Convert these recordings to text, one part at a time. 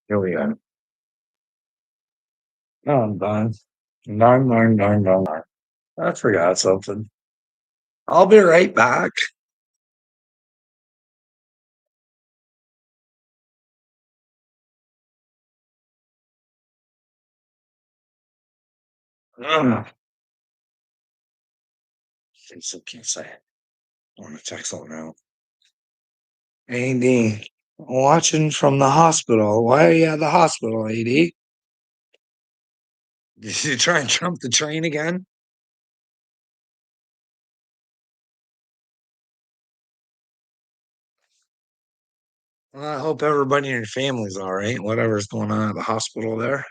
Here we go. No, I'm done. Darn, darn, darn, darn, darn. I forgot something. I'll be right back. Ugh. So can't say it. I want to check something out. AD, watching from the hospital. Why are you at the hospital, AD? Did you try and jump the train again? Well, I hope everybody in your family's all right. Whatever's going on at the hospital there.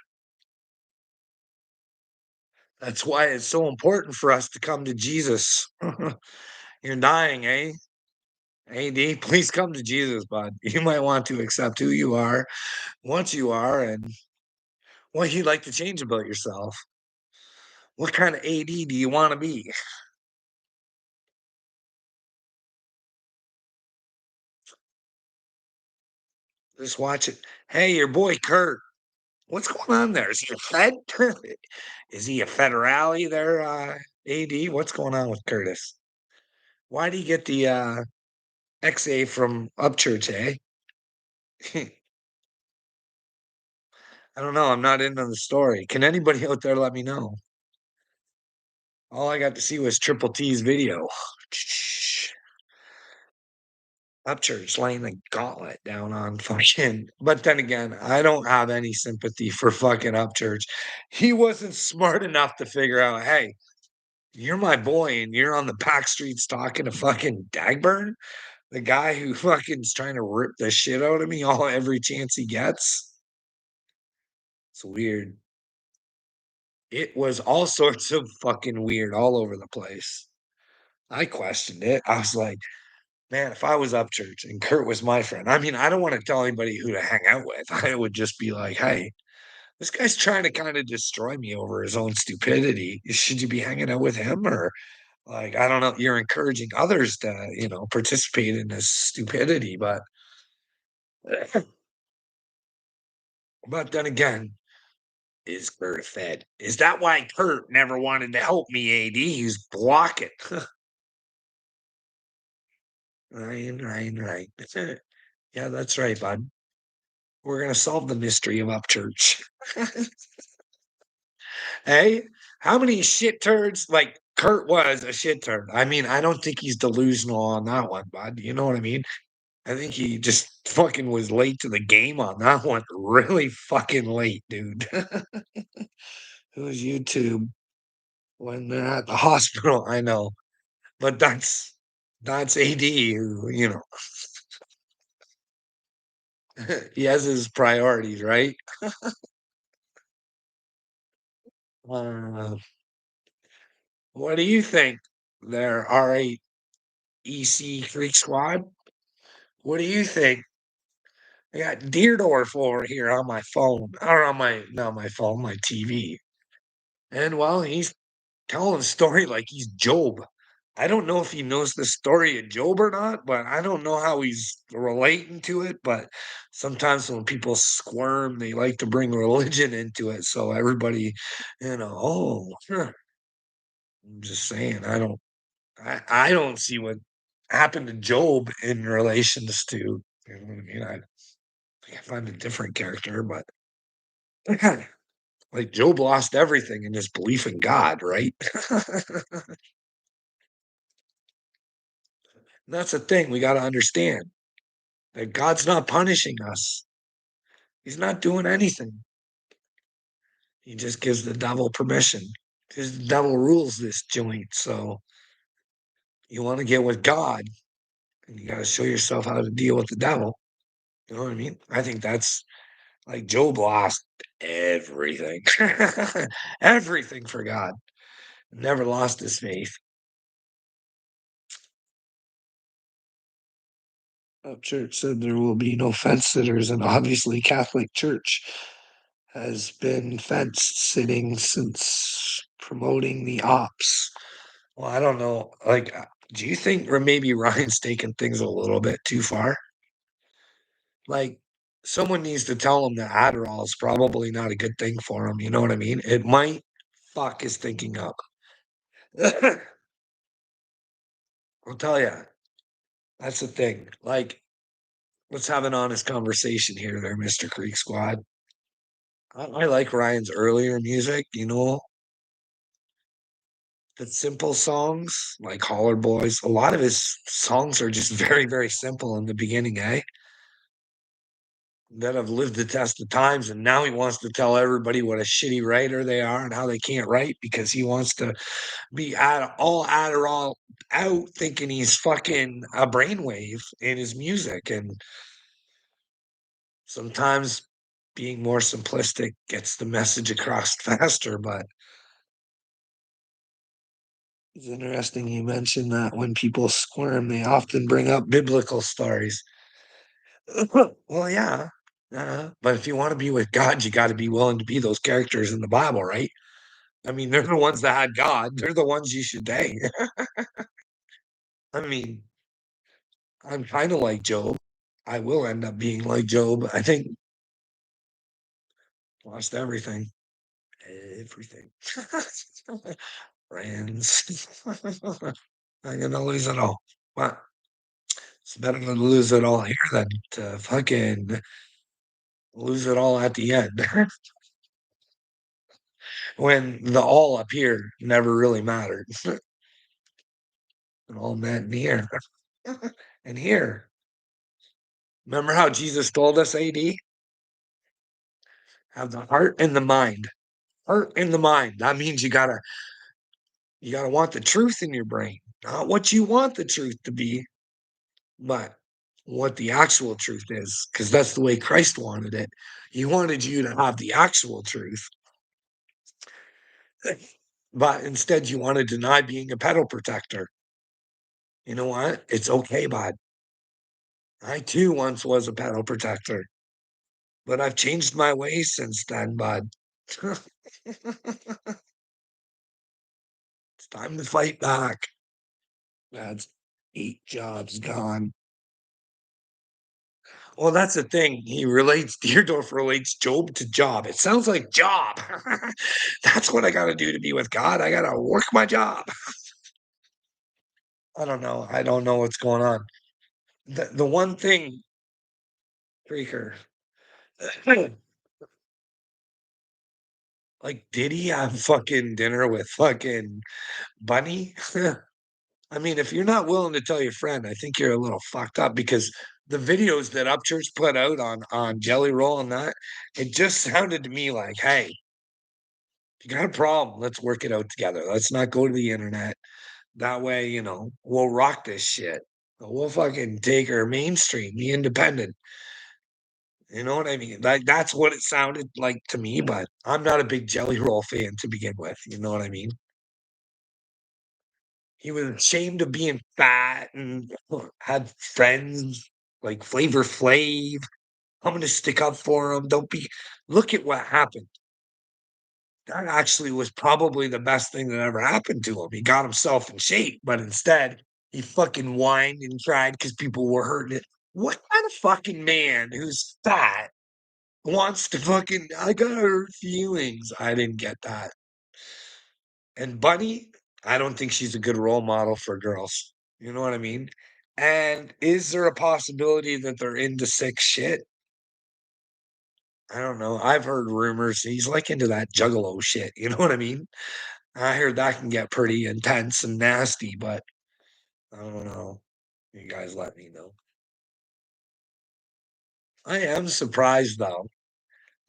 That's why it's so important for us to come to Jesus. You're dying, eh? AD, please come to Jesus, bud. You might want to accept who you are, what you are, and what you'd like to change about yourself. What kind of AD do you want to be? Just watch it. Hey, your boy Kurt. What's going on there? Is he a Fed? Is he a federale there, AD? What's going on with Curtis? Why did he get the XA from Upchurch, eh? I don't know. I'm not into the story. Can anybody out there let me know? All I got to see was Triple T's video. Upchurch laying the gauntlet down on fucking. But then again, I don't have any sympathy for fucking Upchurch. He wasn't smart enough to figure out, hey, you're my boy and you're on the back streets talking to fucking Dagburn, the guy who fucking's trying to rip the shit out of me all every chance he gets. It's weird. It was all sorts of fucking weird all over the place. I questioned it. I was like, man, if I was Upchurch and Kurt was my friend, I mean, I don't want to tell anybody who to hang out with. I would just be like, hey, this guy's trying to kind of destroy me over his own stupidity. Should you be hanging out with him? Or like, I don't know, you're encouraging others to, participate in this stupidity. But then again, is Kurt fed? Is that why Kurt never wanted to help me, AD? He's blocking. Right. That's it. Yeah, that's right, bud. We're gonna solve the mystery of Upchurch. Hey, how many shit turds like Kurt was a shit turd? I mean, I don't think he's delusional on that one, bud. You know what I mean? I think he just fucking was late to the game on that one. Really fucking late, dude. It was YouTube when they're at the hospital. I know, but that's AD who, he has his priorities, right? Uh, what do you think there, RAEC Creek Squad? What do you think? I got Deerdorf over here on my phone, or on my not my phone, my TV. And well, he's telling a story like he's Job. I don't know if he knows the story of Job or not, but I don't know how he's relating to it. But sometimes when people squirm, they like to bring religion into it. So everybody, huh. I'm just saying, I don't see what happened to Job in relations to, what I mean? I think I find a different character, but like Job lost everything in his belief in God, right? That's the thing we got to understand that God's not punishing us. He's not doing anything. He just gives the devil permission because the devil rules this joint. So you want to get with God and you got to show yourself how to deal with the devil. You know what I mean? I think that's like Job lost everything, everything for God. Never lost his faith. Church said there will be no fence sitters, and obviously Catholic Church has been fence sitting since promoting the ops. Well, I don't know. Like, do you think or maybe Ryan's taking things a little bit too far? Like, Someone needs to tell him that Adderall is probably not a good thing for him, you know what I mean? It might fuck his thinking up. I'll tell you, that's the thing. Like, let's have an honest conversation here there, Mr. Creek Squad. I like Ryan's earlier music, the simple songs like Holler Boys. A lot of his songs are just very, very simple in the beginning, eh? That have lived the test of times, and now he wants to tell everybody what a shitty writer they are and how they can't write because he wants to be all Adderall out, thinking he's fucking a brainwave in his music. And sometimes being more simplistic gets the message across faster. But it's interesting you mentioned that when people squirm, they often bring up biblical stories. Well, yeah. But if you want to be with God, you got to be willing to be those characters in the Bible, right? I mean, they're the ones that had God. They're the ones you should date. I mean, I'm kind of like Job. I will end up being like Job. I think lost everything. Everything. Friends. I'm gonna lose it all. But it's better to lose it all here than to fucking lose it all at the end. When the all up here never really mattered. It all meant here. And here. Remember how Jesus told us, AD? Have the heart and the mind. Heart and the mind. That means you gotta want the truth in your brain. Not what you want the truth to be, but what the actual truth is, because that's the way Christ wanted it. He wanted you to have the actual truth, but instead you want to deny being a pedal protector. You know what? It's okay, bud. I too once was a pedal protector, but I've changed my ways since then, bud. It's time to fight back. That's 8 jobs gone. Well, that's the thing. He relates Deerdorf relates Job to job. It sounds like job. That's what I gotta do to be with God. I gotta work my job. I don't know. I don't know what's going on. The one thing, Freaker, like, did he have fucking dinner with fucking Bunny? I mean, if you're not willing to tell your friend, I think you're a little fucked up because the videos that Upchurch put out on Jelly Roll and that, it just sounded to me like, hey, if you got a problem, let's work it out together. Let's not go to the internet. That way, we'll rock this shit. We'll fucking take her mainstream, be independent. You know what I mean? Like that's what it sounded like to me, but I'm not a big Jelly Roll fan to begin with. You know what I mean? He was ashamed of being fat and had friends like Flavor Flav. I'm gonna stick up for him. Don't be look at what happened. That actually was probably the best thing that ever happened to him. He got himself in shape, but instead he fucking whined and cried because people were hurting it. What kind of fucking man who's fat wants to fucking I got hurt feelings? I didn't get that. And Bunny, I don't think she's a good role model for girls. You know what I mean? And is there a possibility that they're into sick shit? I don't know. I've heard rumors he's like into that juggalo shit. You know what I mean? I heard that can get pretty intense and nasty, but I don't know. You guys let me know. I am surprised though.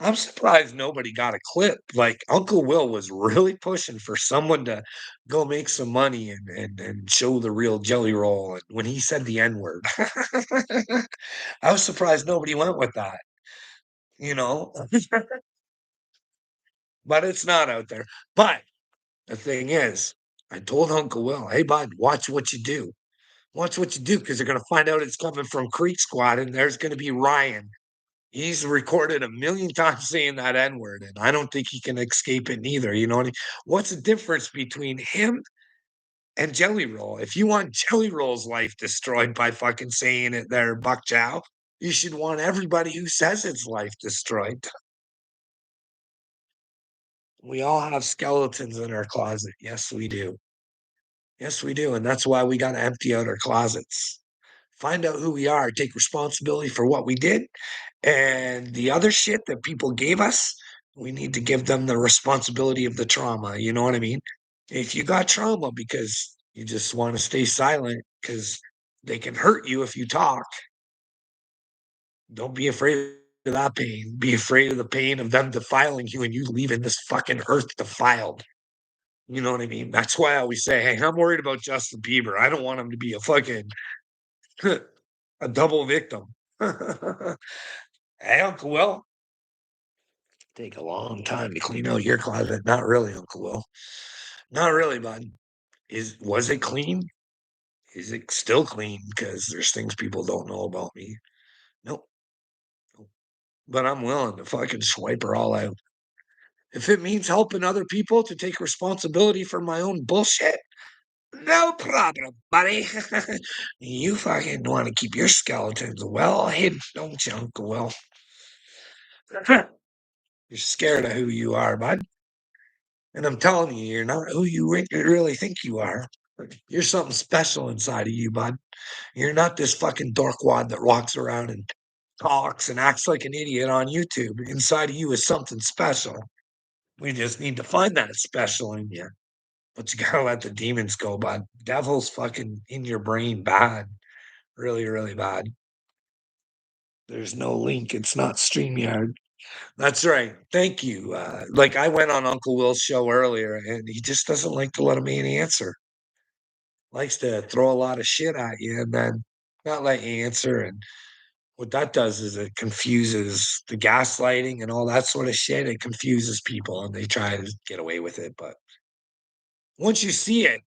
I'm surprised nobody got a clip. Like Uncle Will was really pushing for someone to go make some money and show the real jelly roll. And when he said the N word, I was surprised nobody went with that, you know, but it's not out there. But the thing is, I told Uncle Will, hey, bud, watch what you do. Watch what you do because they're going to find out it's coming from Creek Squad and there's going to be Ryan. He's recorded a million times saying that N word, and I don't think he can escape it neither. You know what I mean? What's the difference between him and Jelly Roll? If you want Jelly Roll's life destroyed by fucking saying it there, Buck Chow, You should want everybody who says it's life destroyed. We all have skeletons in our closet. Yes, we do. Yes, we do. And that's why we got to empty out our closets. Find out who we are, take responsibility for what we did. And the other shit that people gave us, we need to give them the responsibility of the trauma. You know what I mean? If you got trauma because you just want to stay silent because they can hurt you if you talk, don't be afraid of that pain. Be afraid of the pain of them defiling you and you leaving this fucking earth defiled. You know what I mean? That's why I always say, hey, I'm worried about Justin Bieber. I don't want him to be a fucking a double victim. Hey, Uncle Will, take a long time to clean out your closet. Not really, Uncle Will. Not really, bud. Was it clean? Is it still clean? Because there's things people don't know about me. Nope. Nope. But I'm willing to fucking swipe her all out. If it means helping other people to take responsibility for my own bullshit, no problem, buddy. You fucking want to keep your skeletons well hidden, don't you, Uncle Will? You're scared of who you are, bud. And I'm telling you, you're not who you really think you are. You're something special inside of you, bud. You're not this fucking dorkwad that walks around and talks and acts like an idiot on YouTube. Inside of you is something special. We just need to find that special in you. But you gotta let the demons go, bud. Devil's fucking in your brain bad. Really, really bad. There's no link. It's not StreamYard. That's right. Thank you. Like I went on Uncle Will's show earlier, and he just doesn't like to let a man answer. Likes to throw a lot of shit at you and then not let you answer. And what that does is it confuses the gaslighting and all that sort of shit. It confuses people, and they try to get away with it. But once you see it,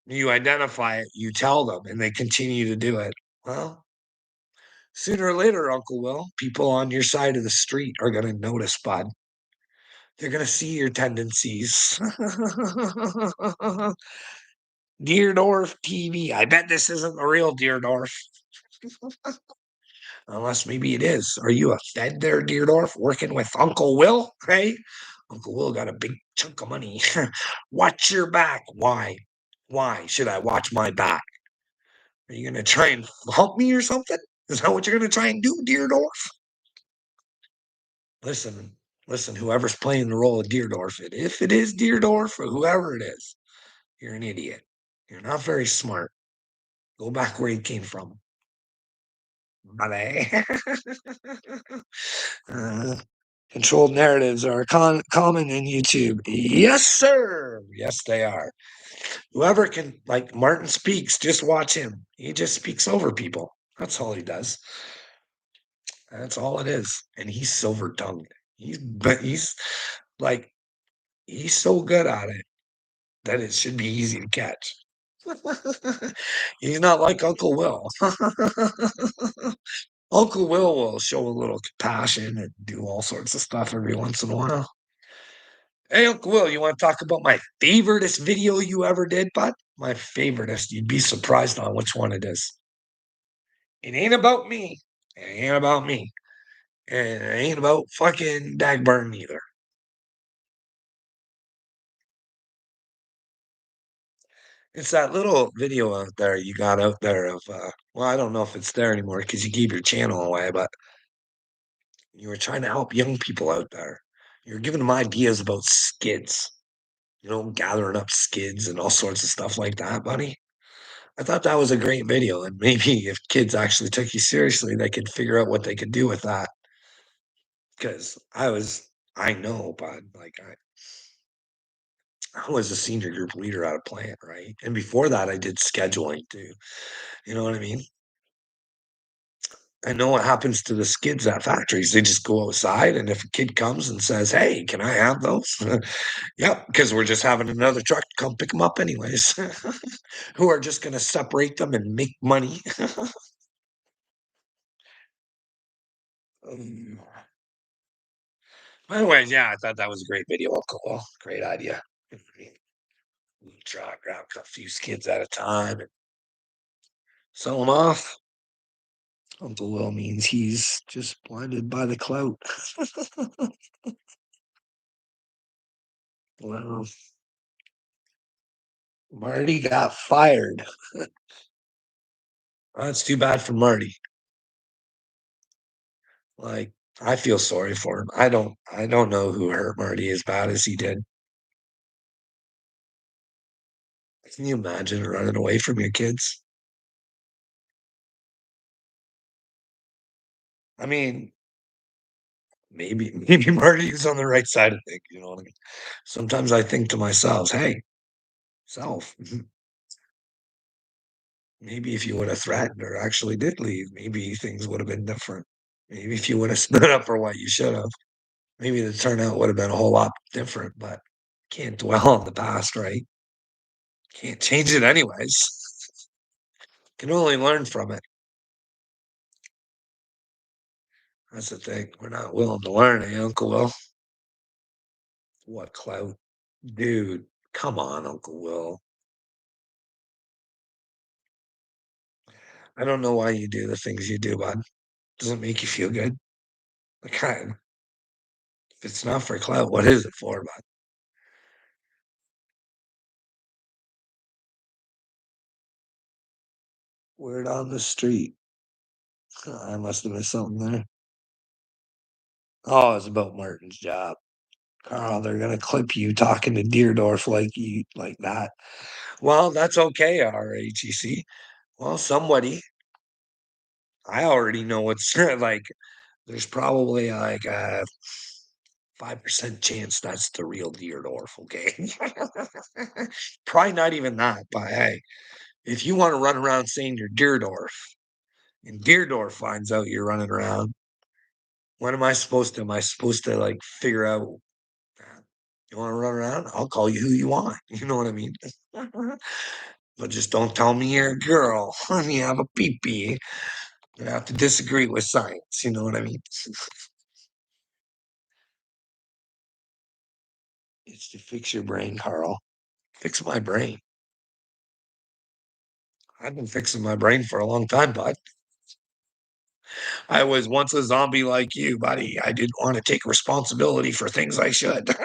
you identify it, you tell them, and they continue to do it. Well, sooner or later, Uncle Will, people on your side of the street are going to notice, bud. They're going to see your tendencies. Deerdorf TV. I bet this isn't the real Deerdorf. Unless maybe it is. Are you a Fed there, Deerdorf, working with Uncle Will? Hey, Uncle Will got a big chunk of money. Watch your back. Why? Why should I watch my back? Are you going to try and hump me or something? Is that what you're going to try and do, Deerdorf? Listen, listen, whoever's playing the role of Deerdorf, if it is Deerdorf or whoever it is, you're an idiot. You're not very smart. Go back where you came from. Buddy. uh, controlled narratives are common in YouTube. Yes, sir. Yes, they are. Whoever can, like Martin Speaks, just watch him. He just speaks over people. That's all he does. That's all it is. And he's silver tongued. He's like he's so good at it that it should be easy to catch. He's not like Uncle Will. Uncle will show a little compassion and do all sorts of stuff every once in a while. Hey, Uncle Will, you want to talk about my favoriteest video you ever did, bud? My favoriteest. You'd be surprised on which one it is. It ain't about me. It ain't about me. And it ain't about fucking Dagburn either. It's that little video out there you got out there of, well, I don't know if it's there anymore because you gave your channel away, but you were trying to help young people out there. You're giving them ideas about skids, gathering up skids and all sorts of stuff like that, buddy. I thought that was a great video, and maybe if kids actually took you seriously, they could figure out what they could do with that. Because I know, but like I was a senior group leader at a plant, right? And before that, I did scheduling too. You know what I mean? I know what happens to the skids at factories. They just go outside, and if a kid comes and says, "Hey, can I have those?" Yep, because we're just having another truck come pick them up anyways. Who are just going to separate them and make money. Um, Anyways, yeah, I thought that was a great video. Uncle Will. Great idea. Try grab a few skids at a time and sell them off. Uncle Will means he's just blinded by the clout. Well, Marty got fired. That's too bad for Marty. Like, I feel sorry for him. I don't know who hurt Marty as bad as he did. Can you imagine running away from your kids? I mean, maybe Marty was on the right side of things, you know what I mean? Sometimes I think to myself, hey, self, maybe if you would have threatened or actually did leave, maybe things would have been different. Maybe if you would have stood up for what you should have, maybe the turnout would have been a whole lot different, but can't dwell on the past, right? Can't change it anyways. Can only learn from it. That's the thing. We're not willing to learn, eh, Uncle Will? What clout? Dude, come on, Uncle Will. I don't know why you do the things you do, bud. Does it make you feel good? Like, if it's not for clout, what is it for, bud? Word on the street. I must have missed something there. Oh, it's about Martin's job. Carl, they're gonna clip you talking to Deerdorf like that. Well, that's okay, RHEC. Well, somebody, I already know it's like there's probably like a 5% chance that's the real Deerdorf, okay? Probably not even that, but hey, if you want to run around saying you're Deerdorf and Deerdorf finds out you're running around, what am I supposed to? Am I supposed to like figure out you want to run around? I'll call you who you want. You know what I mean? But just don't tell me you're a girl and you have a pee pee. You have to disagree with science. You know what I mean? It's to fix your brain, Carl. Fix my brain. I've been fixing my brain for a long time, bud. I was once a zombie like you, buddy. I didn't want to take responsibility for things I should.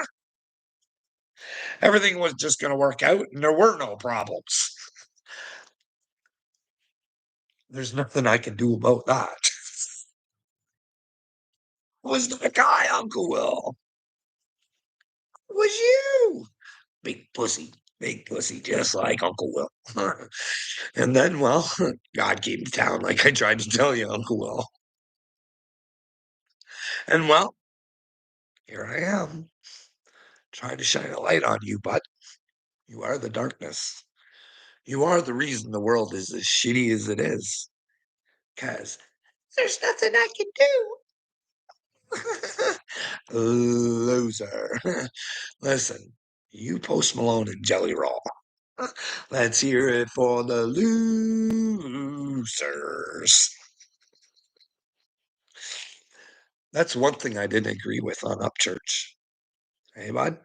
Everything was just going to work out and there were no problems. There's nothing I can do about that. Was the guy, Uncle Will? It was you. Big pussy, just like Uncle Will. And then, well, God came to town, like I tried to tell you, Uncle Will. And well, here I am, trying to shine a light on you, but you are the darkness. You are the reason the world is as shitty as it is. Because there's nothing I can do. Loser. Listen, you Post Malone and Jelly Roll. Let's hear it for the losers. That's one thing I didn't agree with on Upchurch. Hey, bud,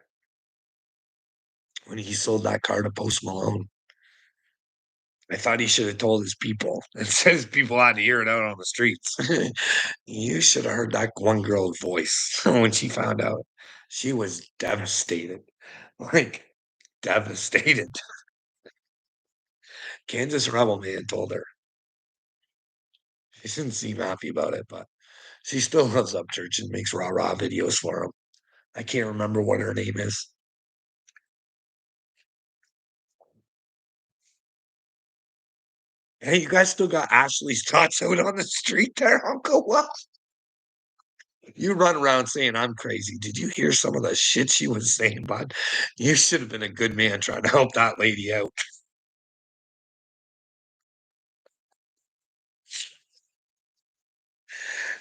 when he sold that car to Post Malone, I thought he should have told his people instead his people had to hear it out on the streets. You should have heard that one girl's voice when she found out. She was devastated, like devastated. Kansas Rebel Man told her. She didn't seem happy about it, but she still loves Upchurch and makes rah rah videos for him. I can't remember what her name is. Hey, you guys still got Ashley's tots out on the street there, Uncle Will? You run around saying I'm crazy. Did you hear some of the shit she was saying, bud? You should have been a good man trying to help that lady out.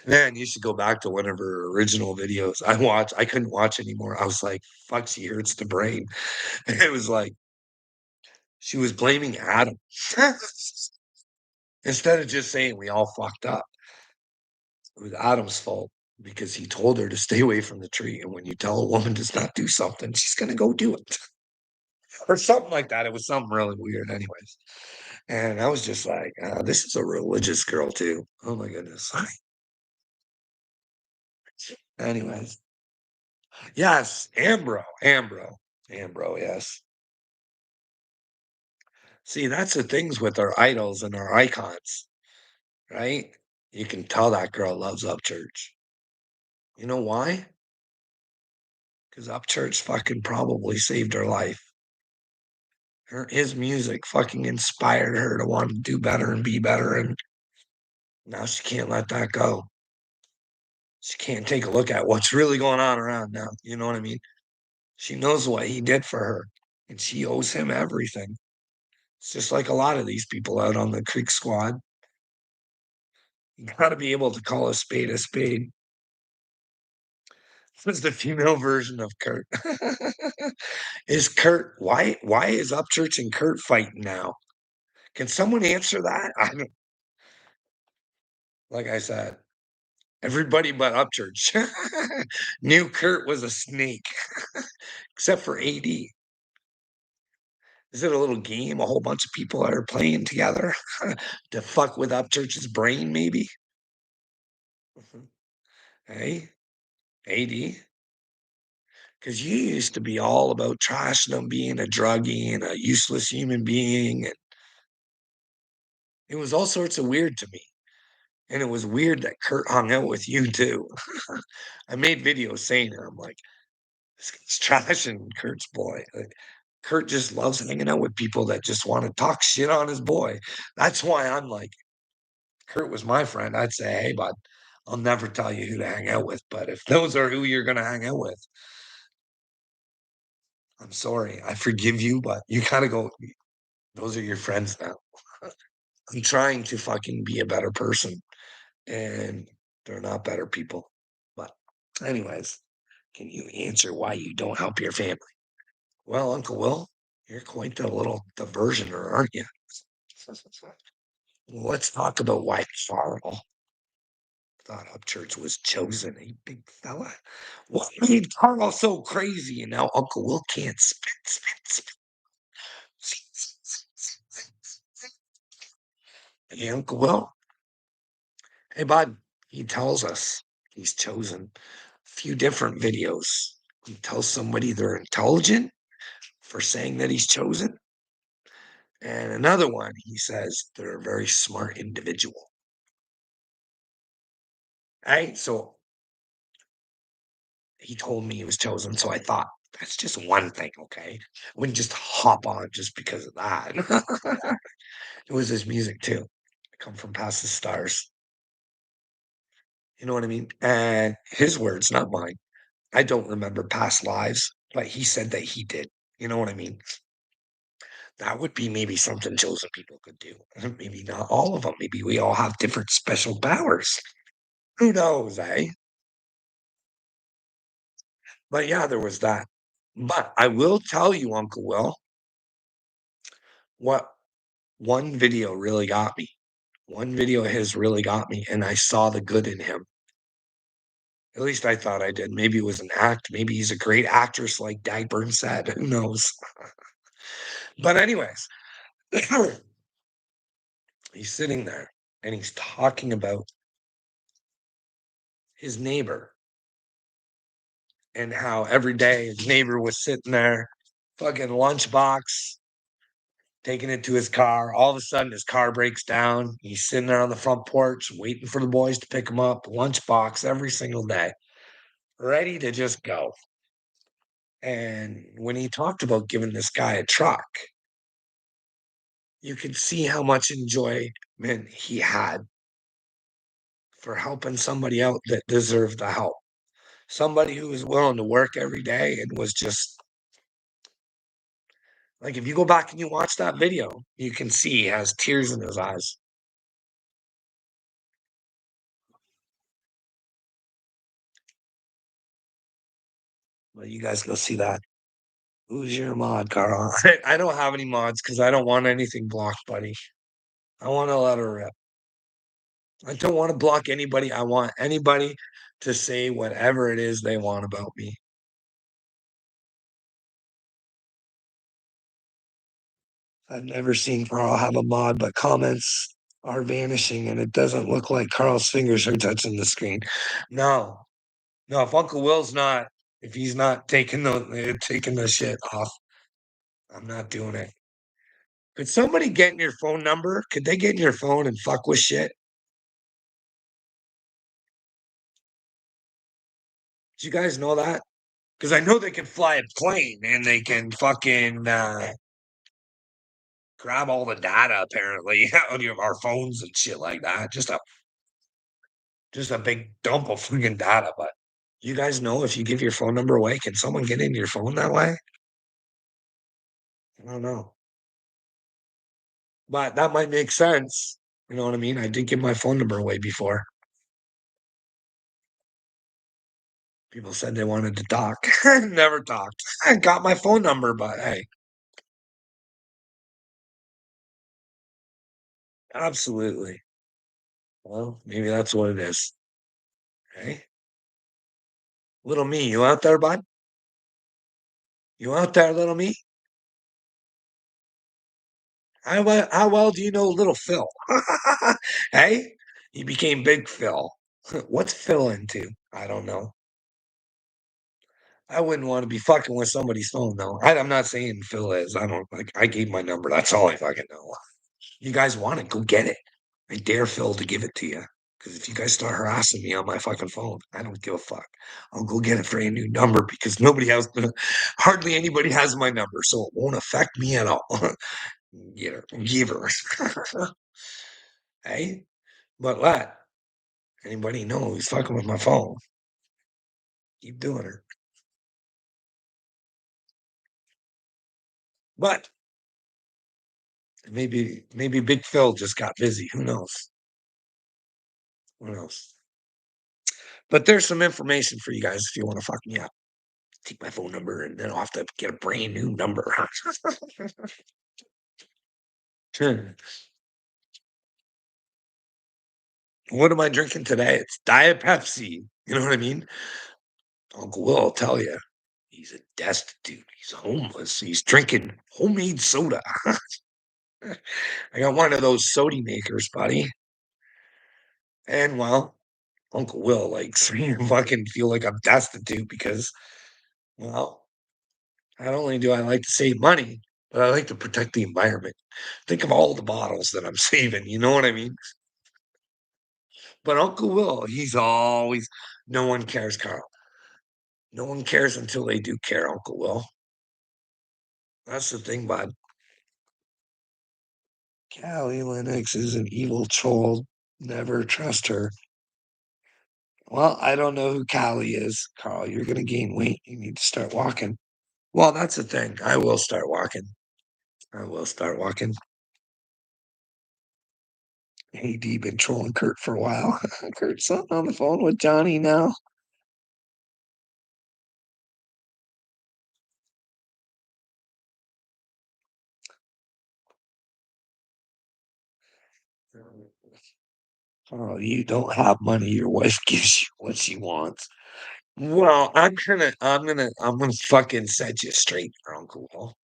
Man, you should go back to one of her original videos. I couldn't watch anymore. I was like, fuck, she hurts the brain. It was like she was blaming Adam. Instead of just saying we all fucked up. It was Adam's fault because he told her to stay away from the tree. And when you tell a woman to not do something, she's gonna go do it. Or something like that. It was something really weird, anyways. And I was just like, this is a religious girl too. Oh my goodness. Anyways, yes, Ambro, yes. See, that's the things with our idols and our icons, right? You can tell that girl loves Upchurch. You know why? Because Upchurch fucking probably saved her life. His music fucking inspired her to want to do better and be better, and now she can't let that go. She can't take a look at what's really going on around now. You know what I mean? She knows what he did for her, and she owes him everything. It's just like a lot of these people out on the Creek Squad. You got to be able to call a spade a spade. It's the female version of Kurt. Is Kurt why is Upchurch and Kurt fighting now? Can someone answer that? I don't, like I said, everybody but Upchurch knew Kurt was a snake, except for AD. Is it a little game? A whole bunch of people are playing together to fuck with Upchurch's brain, maybe? Mhm. Hey, AD, because you used to be all about trashing him being a druggie and a useless human being. And it was all sorts of weird to me. And it was weird that Kurt hung out with you too. I made videos saying it. I'm like, this guy's trashing Kurt's boy. Like, Kurt just loves hanging out with people that just want to talk shit on his boy. That's why I'm like, Kurt was my friend. I'd say, hey, bud, I'll never tell you who to hang out with. But if those are who you're going to hang out with, I'm sorry. I forgive you, but you got to go. Those are your friends now. I'm trying to fucking be a better person, and they're not better people. But, anyways, can you answer why you don't help your family? Well, Uncle Will, you're quite the little diversioner, aren't you? Well, let's talk about why Carl thought Upchurch was chosen, a big fella. What made Carl so crazy? And now Uncle Will can't spit. Hey, Uncle Will, hey, bud, he tells us he's chosen a few different videos. He tells somebody they're intelligent for saying that he's chosen. And another one, he says they're a very smart individual. Right? So he told me he was chosen. So I thought, that's just one thing, okay? I wouldn't just hop on just because of that. It was his music too. I come from past the stars. You know what I mean? And his words, not mine. I don't remember past lives, but he said that he did. You know what I mean? That would be maybe something chosen people could do. Maybe not all of them. Maybe we all have different special powers. Who knows, eh? But yeah, there was that. But I will tell you, Uncle Will, what one video really got me. One video of his really got me, and I saw the good in him. At least I thought I did. Maybe it was an act. Maybe he's a great actress like Dagburn said. Who knows? But anyways, he's sitting there and he's talking about his neighbor and how every day his neighbor was sitting there, fucking lunchbox, taking it to his car. All of a sudden, his car breaks down. He's sitting there on the front porch, waiting for the boys to pick him up, lunchbox every single day, ready to just go. And when he talked about giving this guy a truck, you could see how much enjoyment he had for helping somebody out that deserved the help. Somebody who was willing to work every day and was just like, if you go back and you watch that video, you can see he has tears in his eyes. Well, you guys go see that. Who's your mod, Carl? I don't have any mods because I don't want anything blocked, buddy. I want to let her rip. I don't want to block anybody. I want anybody to say whatever it is they want about me. I've never seen Carl have a mod, but comments are vanishing and it doesn't look like Carl's fingers are touching the screen. No, no, if Uncle Will's not, if he's not taking the shit off, I'm not doing it. Could somebody get in your phone number? Could they get in your phone and fuck with shit? Do you guys know that? Because I know they can fly a plane and they can fucking grab all the data apparently on our phones and shit like that. Just a big dump of fucking data. But you guys know if you give your phone number away, can someone get into your phone that way? I don't know. But that might make sense. You know what I mean? I did give my phone number away before. People said they wanted to talk. Never talked. I got my phone number, but hey, absolutely. Well, maybe that's what it is. Hey, little me, you out there, bud? You out there, little me? How well do you know little Phil? Hey, he became Big Phil. What's Phil into? I don't know. I wouldn't want to be fucking with somebody's phone though. I'm not saying Phil is. I don't like. I gave my number. That's all I fucking know. You guys want it? Go get it. I dare Phil to give it to you. Because if you guys start harassing me on my fucking phone, I don't give a fuck. I'll go get a brand new number because nobody has, hardly anybody has my number, so it won't affect me at all. Givers. Hey, but let anybody know who's fucking with my phone. Keep doing it. But maybe Big Phil just got busy. Who knows? Who knows? But there's some information for you guys if you want to fuck me up. Take my phone number and then I'll have to get a brand new number. Sure. What am I drinking today? It's Diet Pepsi. You know what I mean? Uncle Will will tell you. He's a destitute. He's homeless. He's drinking homemade soda. I got one of those soda makers, buddy. And well, Uncle Will likes me to fucking feel like I'm destitute because, well, not only do I like to save money, but I like to protect the environment. Think of all the bottles that I'm saving. You know what I mean? But Uncle Will, he's always, no one cares, Carl. No one cares until they do care, Uncle Will. That's the thing, bud. Callie Lennox is an evil troll. Never trust her. Well, I don't know who Callie is, Carl. You're going to gain weight. You need to start walking. Well, that's the thing. I will start walking. I will start walking. Hey, D been trolling Kurt for a while. Kurt's on the phone with Johnny now. Oh, you don't have money. Your wife gives you what she wants. Well, I'm gonna fucking set you straight, Uncle Will.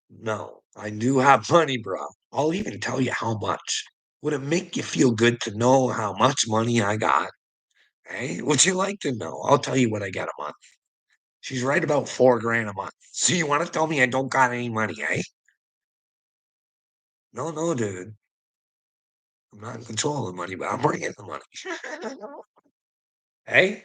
No, I do have money, bro. I'll even tell you how much. Would it make you feel good to know how much money I got? Hey, would you like to know? I'll tell you what I get a month. She's right about 4 grand a month. So you want to tell me I don't got any money, eh? No, no, dude. I'm not in control of the money, but I'm bringing the money. Hey,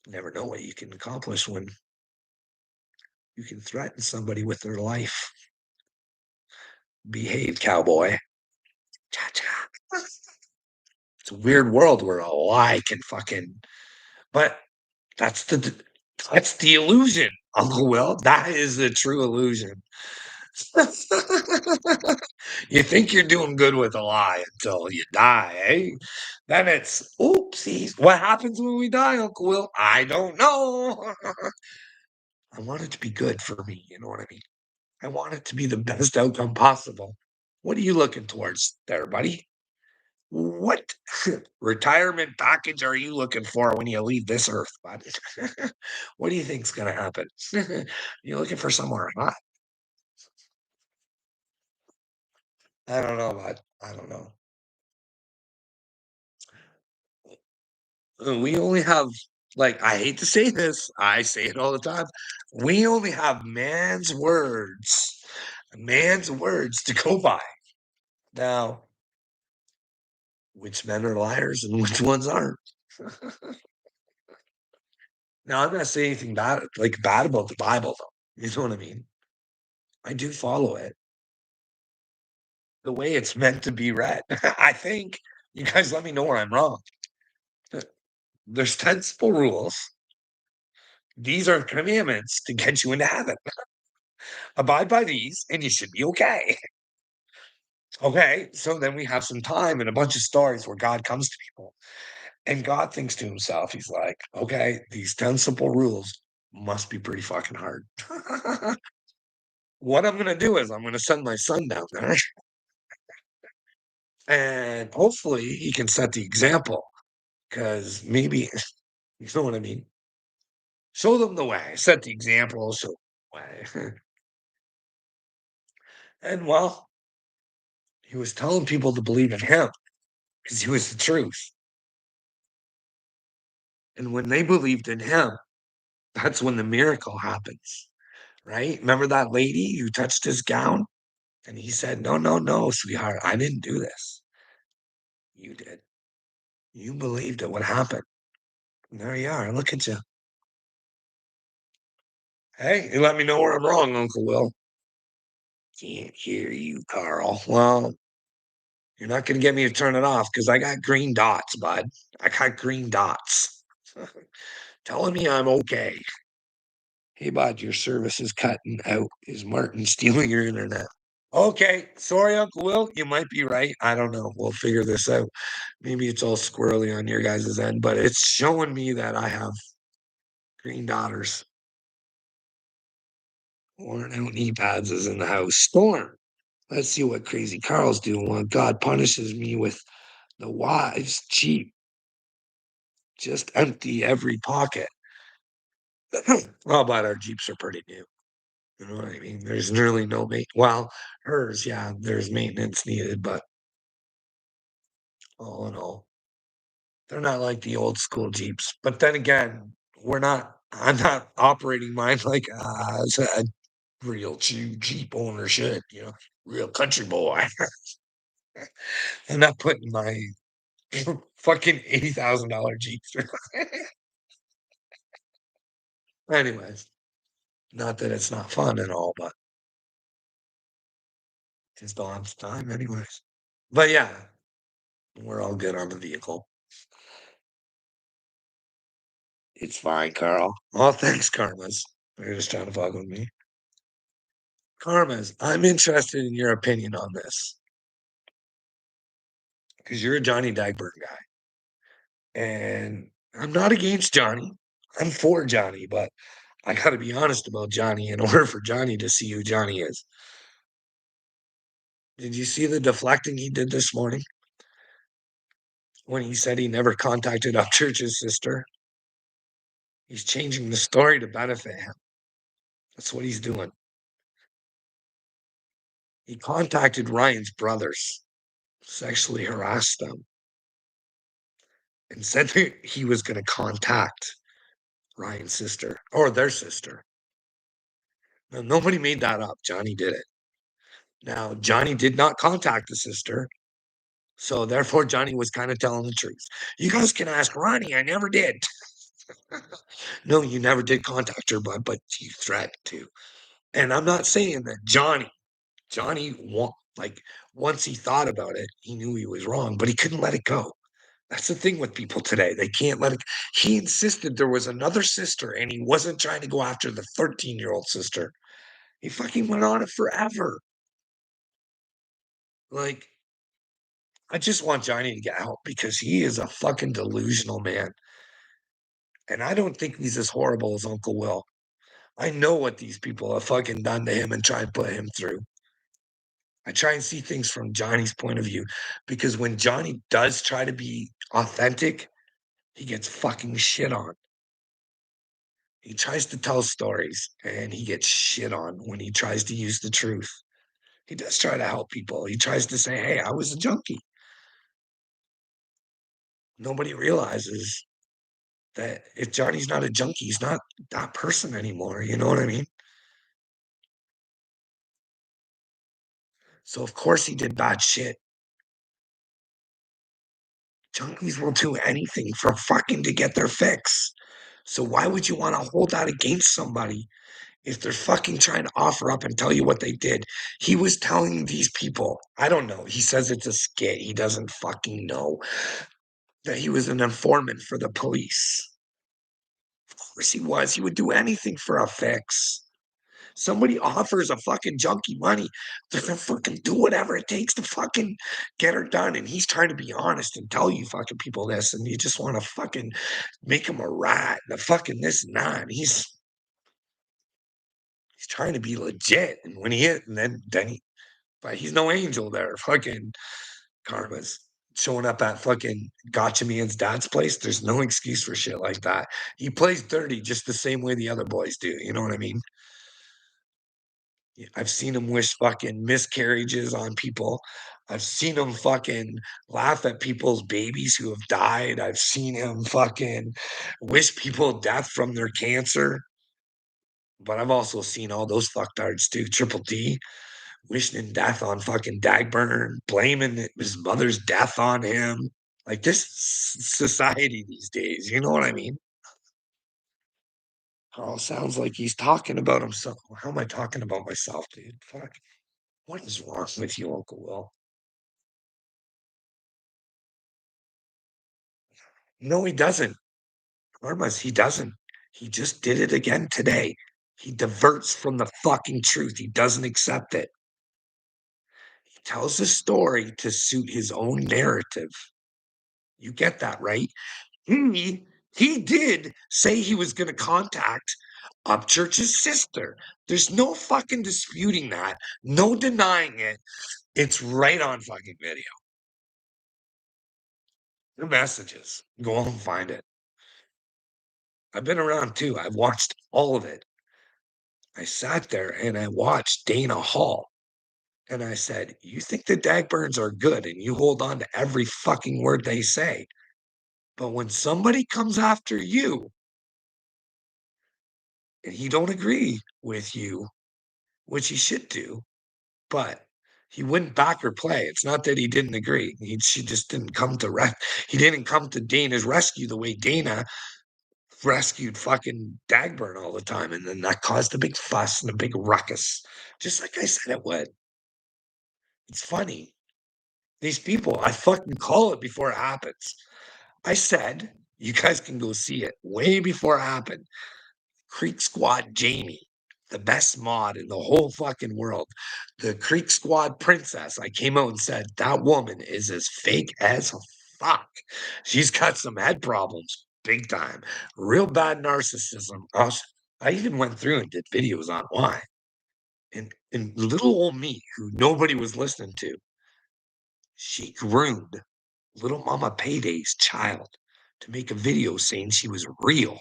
never know what you can accomplish when you can threaten somebody with their life. Behave, cowboy. Cha cha. It's a weird world where a lie can fucking. But that's the illusion, Uncle Will. That is the true illusion. You think you're doing good with a lie until you die, eh? Then it's oopsies. What happens when we die, Uncle Will? I don't know. I want it to be good for me. You know what I mean? I want it to be the best outcome possible. What are you looking towards there, buddy? What retirement package are you looking for when you leave this earth, bud? What do you think's gonna happen? You're looking for somewhere hot. I don't know, bud. I don't know. We only have, like, I hate to say this, I say it all the time. We only have man's words to go by. Now, which men are liars and which ones aren't? Now, I'm not saying anything bad about the Bible, though. You know what I mean? I do follow it the way it's meant to be read. I think you guys let me know where I'm wrong. There's 10 simple rules. These are commandments to get you into heaven. Abide by these, and you should be okay. Okay, so then we have some time and a bunch of stories where God comes to people, and God thinks to himself, he's like, okay, these 10 simple rules must be pretty fucking hard. What I'm going to do is I'm going to send my son down there, and hopefully he can set the example because maybe, you know what I mean? Show them the way, set the example, show them the way. And well, he was telling people to believe in him because he was the truth. And when they believed in him, that's when the miracle happens, right? Remember that lady who touched his gown? And he said, no, no, no, sweetheart, I didn't do this. You did. You believed it would happen. And there you are. Look at you. Hey, you let me know where I'm wrong, Uncle Will. Can't hear you, Carl. Well, you're not going to get me to turn it off because I got green dots, bud. I got green dots. Telling me I'm okay. Hey, bud, your service is cutting out. Is Martin stealing your internet? Okay, sorry, Uncle Will. You might be right. I don't know. We'll figure this out. Maybe it's all squirrely on your guys' end, but it's showing me that I have green daughters. Worn out knee pads is in the house. Storm. Let's see what crazy Carl's doing while God punishes me with the wise Jeep. Just empty every pocket. Well, but our Jeeps are pretty new. You know what I mean? There's nearly no maintenance. Well, hers, yeah, there's maintenance needed, but all in all, they're not like the old school Jeeps. But then again, I'm not operating mine like as a real Jeep owner should, real country boy. I'm not putting my fucking $80,000 Jeep through. Anyways, not that it's not fun at all, but just don't have the time, anyways. But yeah, we're all good on the vehicle. It's fine, Carl. Oh, thanks, Karmas. You're just trying to fuck with me. Karmas, I'm interested in your opinion on this because you're a Johnny Dagburn guy. And I'm not against Johnny. I'm for Johnny, but I got to be honest about Johnny in order for Johnny to see who Johnny is. Did you see the deflecting he did this morning when he said he never contacted Upchurch's sister? He's changing the story to benefit him. That's what he's doing. He contacted Ryan's brothers, sexually harassed them, and said that he was going to contact Ryan's sister or their sister. Now, nobody made that up. Johnny did it. Now, Johnny did not contact the sister. So therefore, Johnny was kind of telling the truth. You guys can ask Ronnie. I never did. No, you never did contact her, but you threatened to. And I'm not saying that Johnny, like once he thought about it, he knew he was wrong, but he couldn't let it go. That's the thing with people today. They can't let it. He insisted there was another sister, and he wasn't trying to go after the 13-year-old sister. He fucking went on it forever. Like, I just want Johnny to get help because he is a fucking delusional man. And I don't think he's as horrible as Uncle Will. I know what these people have fucking done to him and tried to put him through. I try and see things from Johnny's point of view because when Johnny does try to be authentic, he gets fucking shit on. He tries to tell stories and he gets shit on when he tries to use the truth. He does try to help people. He tries to say, "Hey, I was a junkie." Nobody realizes that if Johnny's not a junkie, he's not that person anymore. You know what I mean? So of course he did bad shit. Junkies will do anything for fucking to get their fix. So why would you want to hold that against somebody if they're fucking trying to offer up and tell you what they did? He was telling these people, I don't know. He says it's a skit. He doesn't fucking know that he was an informant for the police. Of course he was. He would do anything for a fix. Somebody offers a fucking junkie money, they're gonna fucking do whatever it takes to fucking get her done. And he's trying to be honest and tell you fucking people this, and you just want to fucking make him a rat and a fucking this and that. And he's trying to be legit. And when he hit, and then he, but he's no angel there. Fucking Karma's showing up at fucking Gotcha Man's dad's place. There's no excuse for shit like that. He plays dirty just the same way the other boys do. You know what I mean? Yeah, I've seen him wish fucking miscarriages on people. I've seen him fucking laugh at people's babies who have died. I've seen him fucking wish people death from their cancer. But I've also seen all those fucktards too. Triple D wishing death on fucking Dagburn, blaming his mother's death on him. Like this society these days, you know what I mean? Oh, sounds like he's talking about himself. How am I talking about myself, dude? Fuck. What is wrong with you, Uncle Will? No, he doesn't. Armas, he doesn't. He just did it again today. He diverts from the fucking truth. He doesn't accept it. He tells a story to suit his own narrative. You get that, right? He he did say he was going to contact Upchurch's sister. There's no fucking disputing that. No denying it. It's right on fucking video. The messages. Go and find it. I've been around too. I've watched all of it. I sat there and I watched Dana Hall and I said, "You think the Dagburns are good and you hold on to every fucking word they say. But when somebody comes after you and he don't agree with you, which he should do, but he wouldn't back her play. It's not that he didn't agree. She just didn't come to he didn't come to Dana's rescue the way Dana rescued fucking Dagburn all the time. And then that caused a big fuss and a big ruckus, just like I said it would. It's funny. These people, I fucking call it before it happens. I said, you guys can go see it way before it happened. Creek Squad Jamie, the best mod in the whole fucking world. The Creek Squad princess. I came out and said, that woman is as fake as fuck. She's got some head problems, big time. Real bad narcissism. I even went through and did videos on why. And little old me, who nobody was listening to, she groomed Little Mama Payday's child to make a video saying she was real.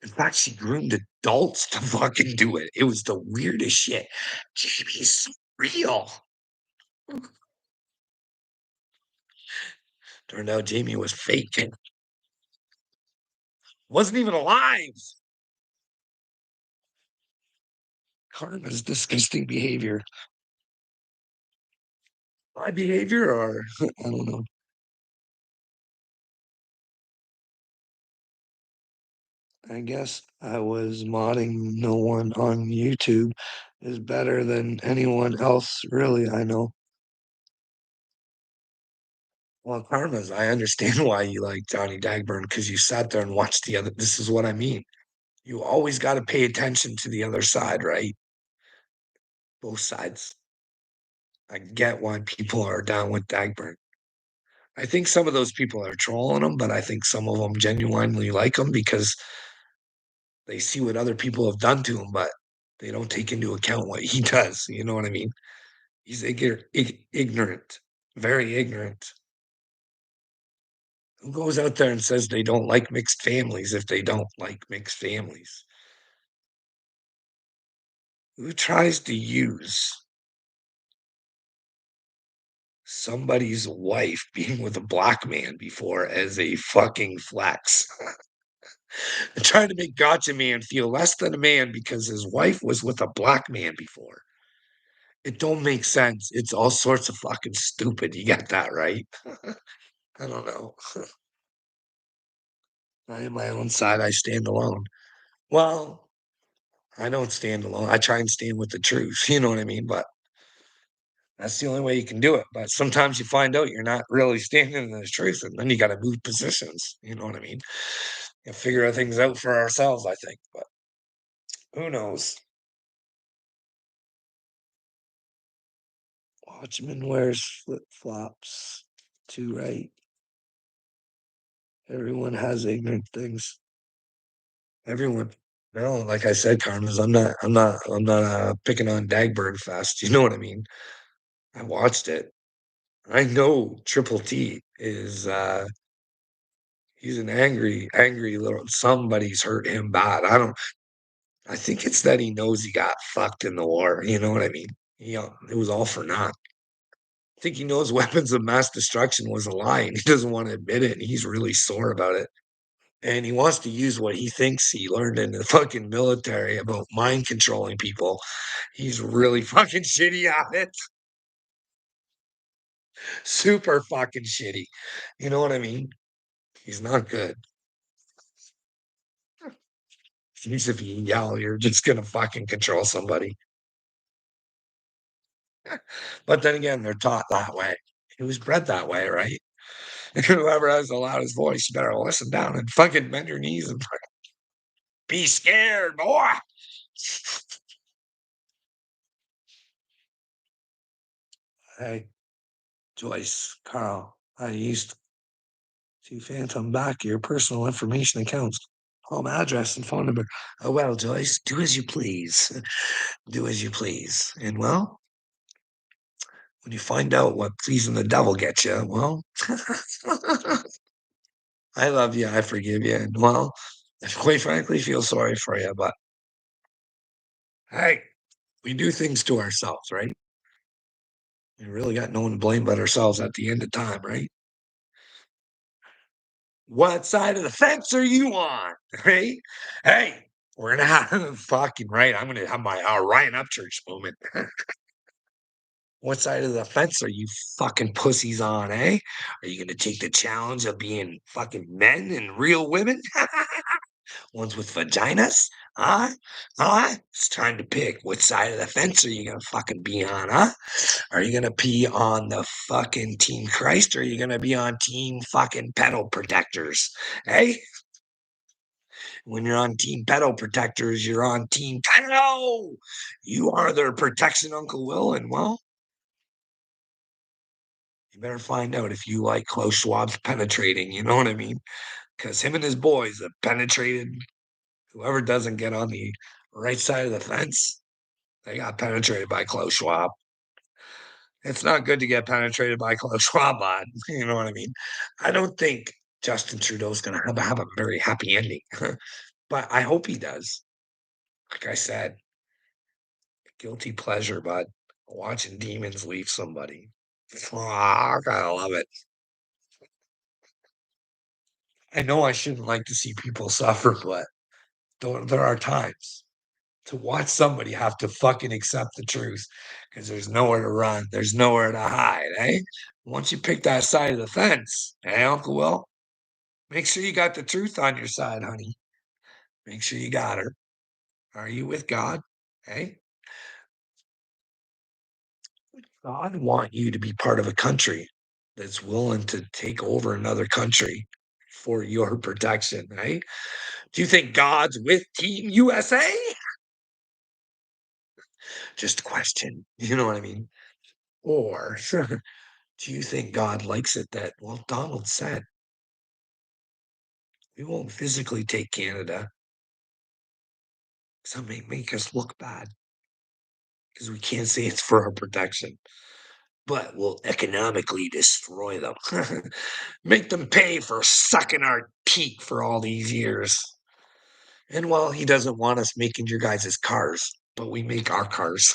In fact, she groomed adults to fucking do it. It was the weirdest shit. Jamie's so real. Turned out Jamie was fake. Wasn't even alive. Karma's disgusting behavior. My behavior, or I don't know. I guess I was modding no one on YouTube is better than anyone else, really, I know. Well, Karmas, I understand why you like Johnny Dagburn because you sat there and watched the other. This is what I mean. You always got to pay attention to the other side, right? Both sides. I get why people are down with Dagburn. I think some of those people are trolling him, but I think some of them genuinely like him because they see what other people have done to him, but they don't take into account what he does. You know what I mean? He's ignorant, very ignorant. Who goes out there and says they don't like mixed families if they don't like mixed families? Who tries to use somebody's wife being with a black man before as a fucking flex? Trying to make Gotcha Man feel less than a man because his wife was with a black man before. It don't make sense. It's all sorts of fucking stupid. You get that, right? I don't know. I am my own side. I stand alone. Well, I don't stand alone. I try and stand with the truth. You know what I mean? But that's the only way you can do it. But sometimes you find out you're not really standing in the truth, and then you got to move positions. You know what I mean? And figure things out for ourselves, I think. But who knows? Watchman wears flip flops. Too right. Everyone has ignorant things. Everyone. No, like I said, Carmen's. I'm not picking on Dagberg Fest. You know what I mean? I watched it. I know Triple T is he's an angry little somebody's hurt him bad. I think it's that he knows he got fucked in the war. You know what I mean? It was all for naught. I think he knows weapons of mass destruction was a lie and he doesn't want to admit it. And he's really sore about it. And he wants to use what he thinks he learned in the fucking military about mind controlling people. He's really fucking shitty at it. Super fucking shitty. You know what I mean? He's not good. He's if you yell, you're just gonna fucking control somebody. But then again, they're taught that way. He was bred that way, right? Whoever has the loudest voice, you better listen down and fucking bend your knees and be scared, boy. Hey, Joyce, Carl, I used to phantom back your personal information accounts, home address, and phone number. Oh, well, Joyce, do as you please. Do as you please. And well, when you find out what pleasing the devil gets you, well, I love you. I forgive you. And well, I quite frankly feel sorry for you, but hey, we do things to ourselves, right? We really got no one to blame but ourselves at the end of time, right? What side of the fence are you on? Right? Hey, we're gonna have fucking right. I'm gonna have my Ryan Upchurch moment. What side of the fence are you fucking pussies on, eh? Are you gonna take the challenge of being fucking men and real women? Ones with vaginas? Huh? Huh? It's time to pick. What side of the fence are you gonna fucking be on, huh? Are you gonna be on the fucking Team Christ or are you gonna be on Team fucking pedal protectors? Hey? When you're on Team Pedo Protectors, you're on Team Pedo. You are their protection, Uncle Will. And well, you better find out if you like Klaus Schwab's penetrating. You know what I mean? Because him and his boys have penetrated whoever doesn't get on the right side of the fence. They got penetrated by Klaus Schwab. It's not good to get penetrated by Klaus Schwab, on. You know what I mean? I don't think Justin Trudeau's going to have a very happy ending, but I hope he does. Like I said, guilty pleasure, bud. Watching demons leave somebody. Fuck, I love it. I know I shouldn't like to see people suffer, but there are times to watch somebody have to fucking accept the truth because there's nowhere to run, there's nowhere to hide, eh? Once you pick that side of the fence, eh, Uncle Will? Make sure you got the truth on your side, honey. Make sure you got her. Are you with God? Hey, God want you to be part of a country that's willing to take over another country for your protection, right? Do you think God's with Team USA? Just a question. You know what I mean? Or do you think God likes it that, well, Donald said, we won't physically take Canada. Some may make us look bad. because we can't say it's for our protection, but we'll economically destroy them. Make them pay for sucking our teat for all these years. And well, he doesn't want us making your guys' cars, but we make our cars.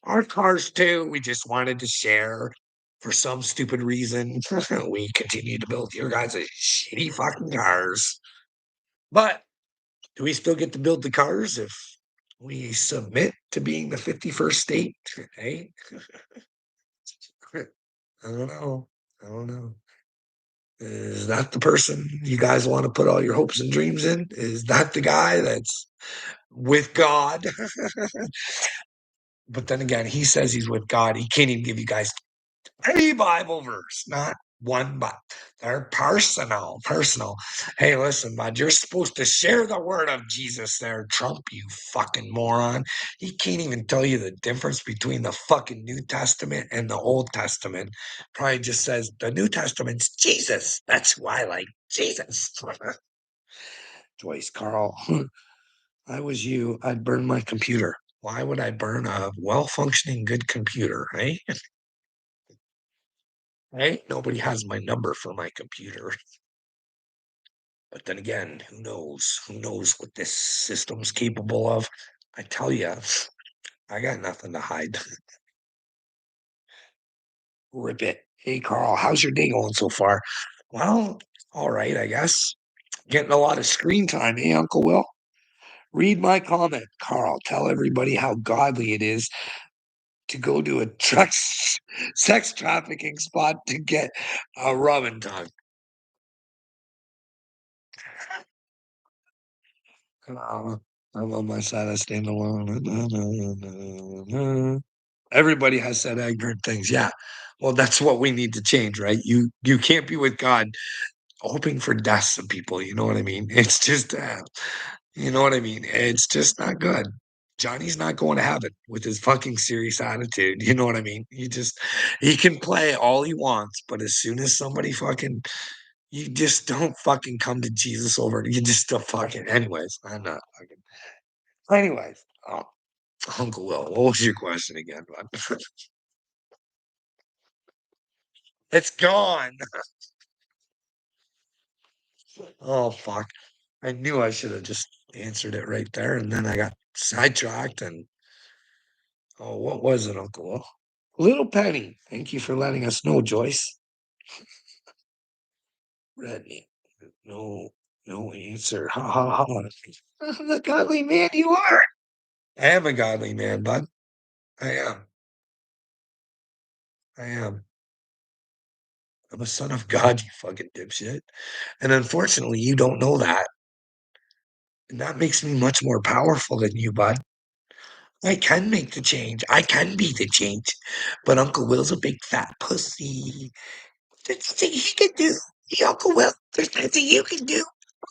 Our cars too. We just wanted to share for some stupid reason. We continue to build your guys' shitty fucking cars. But do we still get to build the cars if we submit to being the 51st state? Hey, I don't know. I don't know. Is that the person you guys want to put all your hopes and dreams in? Is that the guy that's with God? But then again, he says he's with God. He can't even give you guys any Bible verse, not one, but they're personal, personal. Hey, listen, bud, you're supposed to share the word of Jesus there, Trump, you fucking moron. He can't even tell you the difference between the fucking New Testament and the Old Testament. Probably just says the New Testament's Jesus. That's who I like, Jesus. Joyce Carl, I was you, I'd burn my computer. Why would I burn a well-functioning good computer, right? Right? Nobody has my number for my computer. But then again, who knows? Who knows what this system's capable of? I tell you, I got nothing to hide. Rip it. Hey, Carl, how's your day going so far? Well, all right, I guess. Getting a lot of screen time, eh, Uncle Will? Read my comment, Carl. Tell everybody how godly it is to go to a sex trafficking spot to get a rub and tug. I'm on my side. I stand alone. Everybody has said ignorant things. Yeah. Well, that's what we need to change, right? You can't be with God hoping for deaths of people. You know what I mean? It's just, you know what I mean? It's just not good. Johnny's not going to heaven with his fucking serious attitude. You know what I mean? He can play all he wants, but as soon as somebody fucking, you just don't fucking come to Jesus over. You just don't fucking. Anyways, I'm not fucking. Anyways, oh, Uncle Will, what was your question again, bud? It's gone. Oh fuck! I knew I should have just answered it right there, and then I got sidetracked. And oh, what was it, Uncle Will? Little Penny. Thank you for letting us know, Joyce. Redney. No, no answer. Ha ha ha. The godly man you are. I am a godly man, bud. I am. I am. I'm a son of God, you fucking dipshit. And unfortunately, you don't know that. And that makes me much more powerful than you, bud. I can make the change. I can be the change. But Uncle Will's a big fat pussy. There's nothing he can do. Hey, Uncle Will, there's nothing you can do.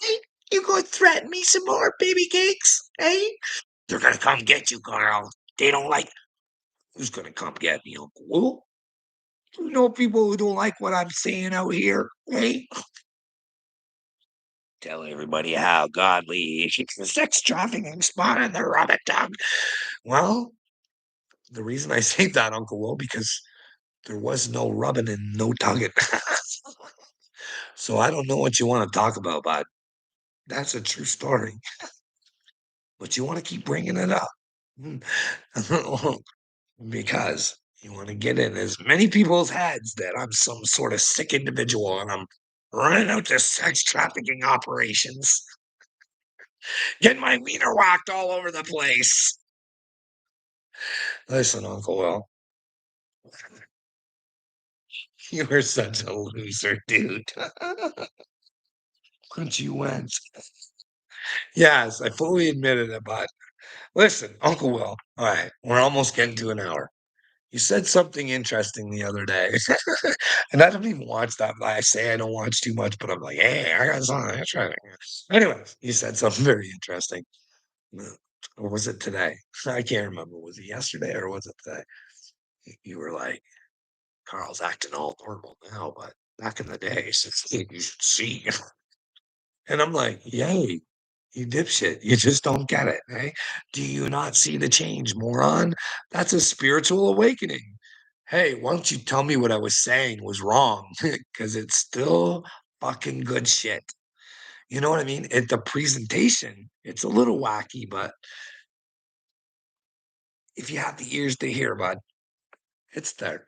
Right? You go threaten me some more, baby cakes. Hey? They're gonna come get you, Carl. They don't like who's gonna come get me, Uncle Will? You know people who don't like what I'm saying out here, hey? Tell everybody how godly the sex trafficking spot in the rabbit dog. Well, the reason I say that, Uncle Will, because there was no rubbing and no tugging. So I don't know what you want to talk about, but that's a true story. But you want to keep bringing it up because you want to get in as many people's heads that I'm some sort of sick individual and I'm running out to sex trafficking operations, getting my wiener whacked all over the place. Listen, Uncle Will, you are such a loser, dude. But you went. Yes, I fully admitted it, but listen, Uncle Will. All right, we're almost getting to an hour. You said something interesting the other day, and I don't even watch that. I say I don't watch too much, but I'm like, hey, I got something interesting. Anyways, you said something very interesting. Or was it today? I can't remember. Was it yesterday or was it today? You were like, Carl's acting all normal now, but back in the day, you should see. And I'm like, yay. You dipshit. You just don't get it, eh? Do you not see the change, moron? That's a spiritual awakening. Hey, why don't you tell me what I was saying was wrong? Because it's still fucking good shit. You know what I mean? The presentation, it's a little wacky, but if you have the ears to hear, bud, it's there.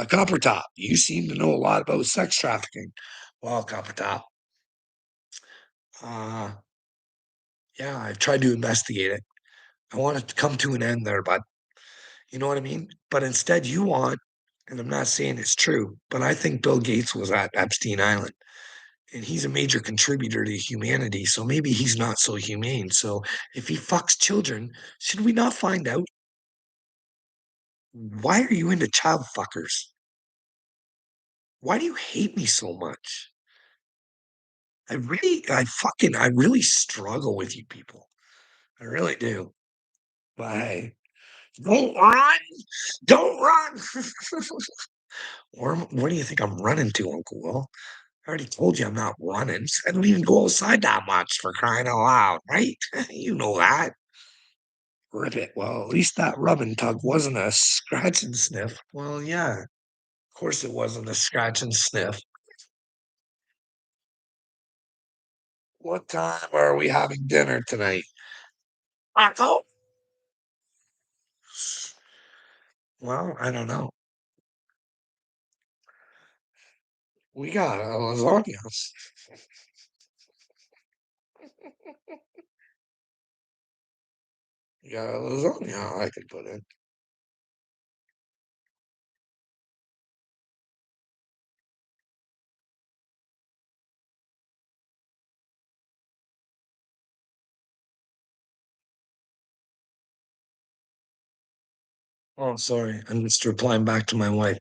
Copper Top, you seem to know a lot about sex trafficking. Well, Copper Top, uh, yeah, I've tried to investigate it. I want it to come to an end there, bud. You know what I mean? But instead, you want, and I'm not saying it's true, but I think Bill Gates was at Epstein Island and he's a major contributor to humanity. So maybe he's not so humane. So if he fucks children, should we not find out? Why are you into child fuckers? Why do you hate me so much? I really struggle with you people. I really do. But hey, don't run! Don't run! Or what do you think I'm running to, Uncle Will? I already told you I'm not running. I don't even go outside that much for crying out loud, right? You know that. Rip it. Well, at least that rub and tug wasn't a scratch and sniff. Well, yeah, of course it wasn't a scratch and sniff. What time are we having dinner tonight? Oh, well, I don't know. We got a lasagna. We got a lasagna I could put in. Oh, sorry. I'm just replying back to my wife.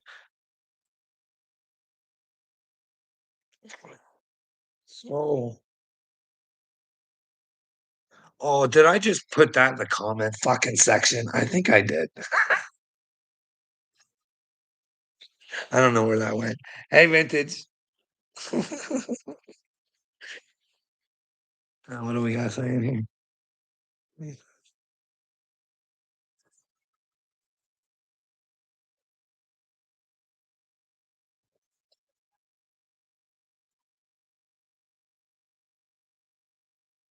So, oh, did I just put that in the comment fucking section? I think I did. I don't know where that went. Hey, vintage. What do we got saying here?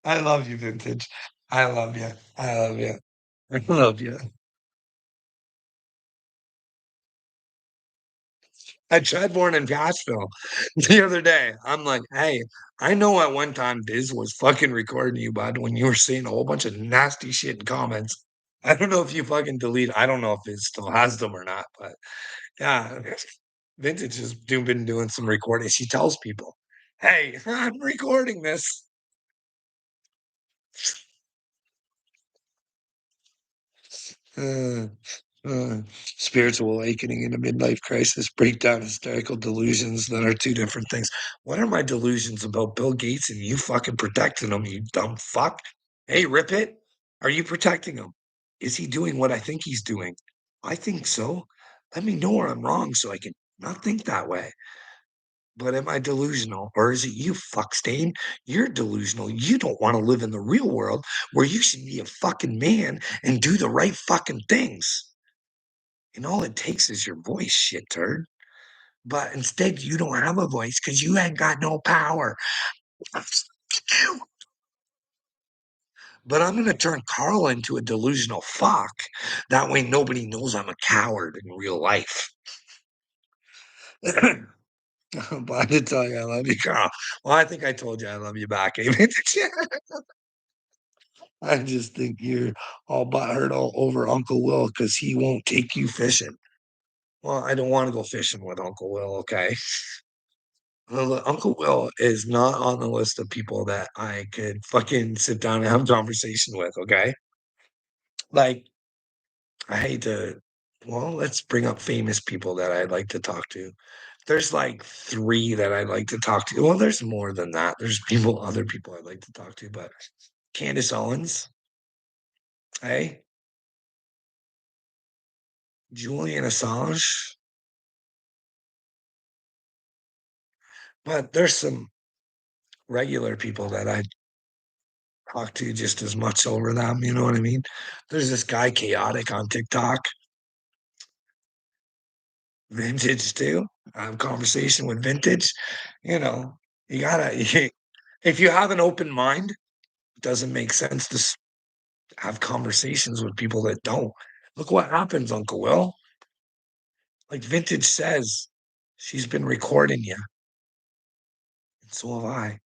I love you, vintage. I love you. I love you. I love you. I tried born in Nashville the other day. I'm like, hey, I know at one time Biz was fucking recording you, bud, when you were saying a whole bunch of nasty shit in comments. I don't know if you fucking delete. I don't know if it still has them or not, but yeah, Vintage has been doing some recording. She tells people, "Hey, I'm recording this." Uh, Spiritual awakening in a midlife crisis, breakdown, hysterical delusions that are two different things. What are my delusions about Bill Gates and you fucking protecting him, you dumb fuck? Hey, Rip It, are you protecting him? Is he doing what I think he's doing? I think so. Let me know where I'm wrong so I can not think that way. But am I delusional? Or is it you, fuckstain? You're delusional. You don't want to live in the real world where you should be a fucking man and do the right fucking things. And all it takes is your voice, shit turd. But instead, you don't have a voice because you ain't got no power. But I'm going to turn Carl into a delusional fuck. That way, nobody knows I'm a coward in real life. But I did tell you I love you, Carl. Well, I think I told you I love you back, Amy. I just think you're all butthurt all over Uncle Will because he won't take you fishing. Well, I don't want to go fishing with Uncle Will, okay? Well, look, Uncle Will is not on the list of people that I could fucking sit down and have a conversation with, okay? Like, I hate to, well, let's bring up famous people that I'd like to talk to. There's like three that I'd like to talk to. Well, there's more than that. There's other people I'd like to talk to, but Candace Owens, hey, Julian Assange, but there's some. regular people that I talk to just as much over them. You know what I mean? There's this guy Chaotic on TikTok, Vintage too. I have conversation with Vintage. You know, you gotta if you have an open mind, it doesn't make sense to have conversations with people that don't. Look what happens, Uncle Will. Like Vintage says, she's been recording you, and so have I.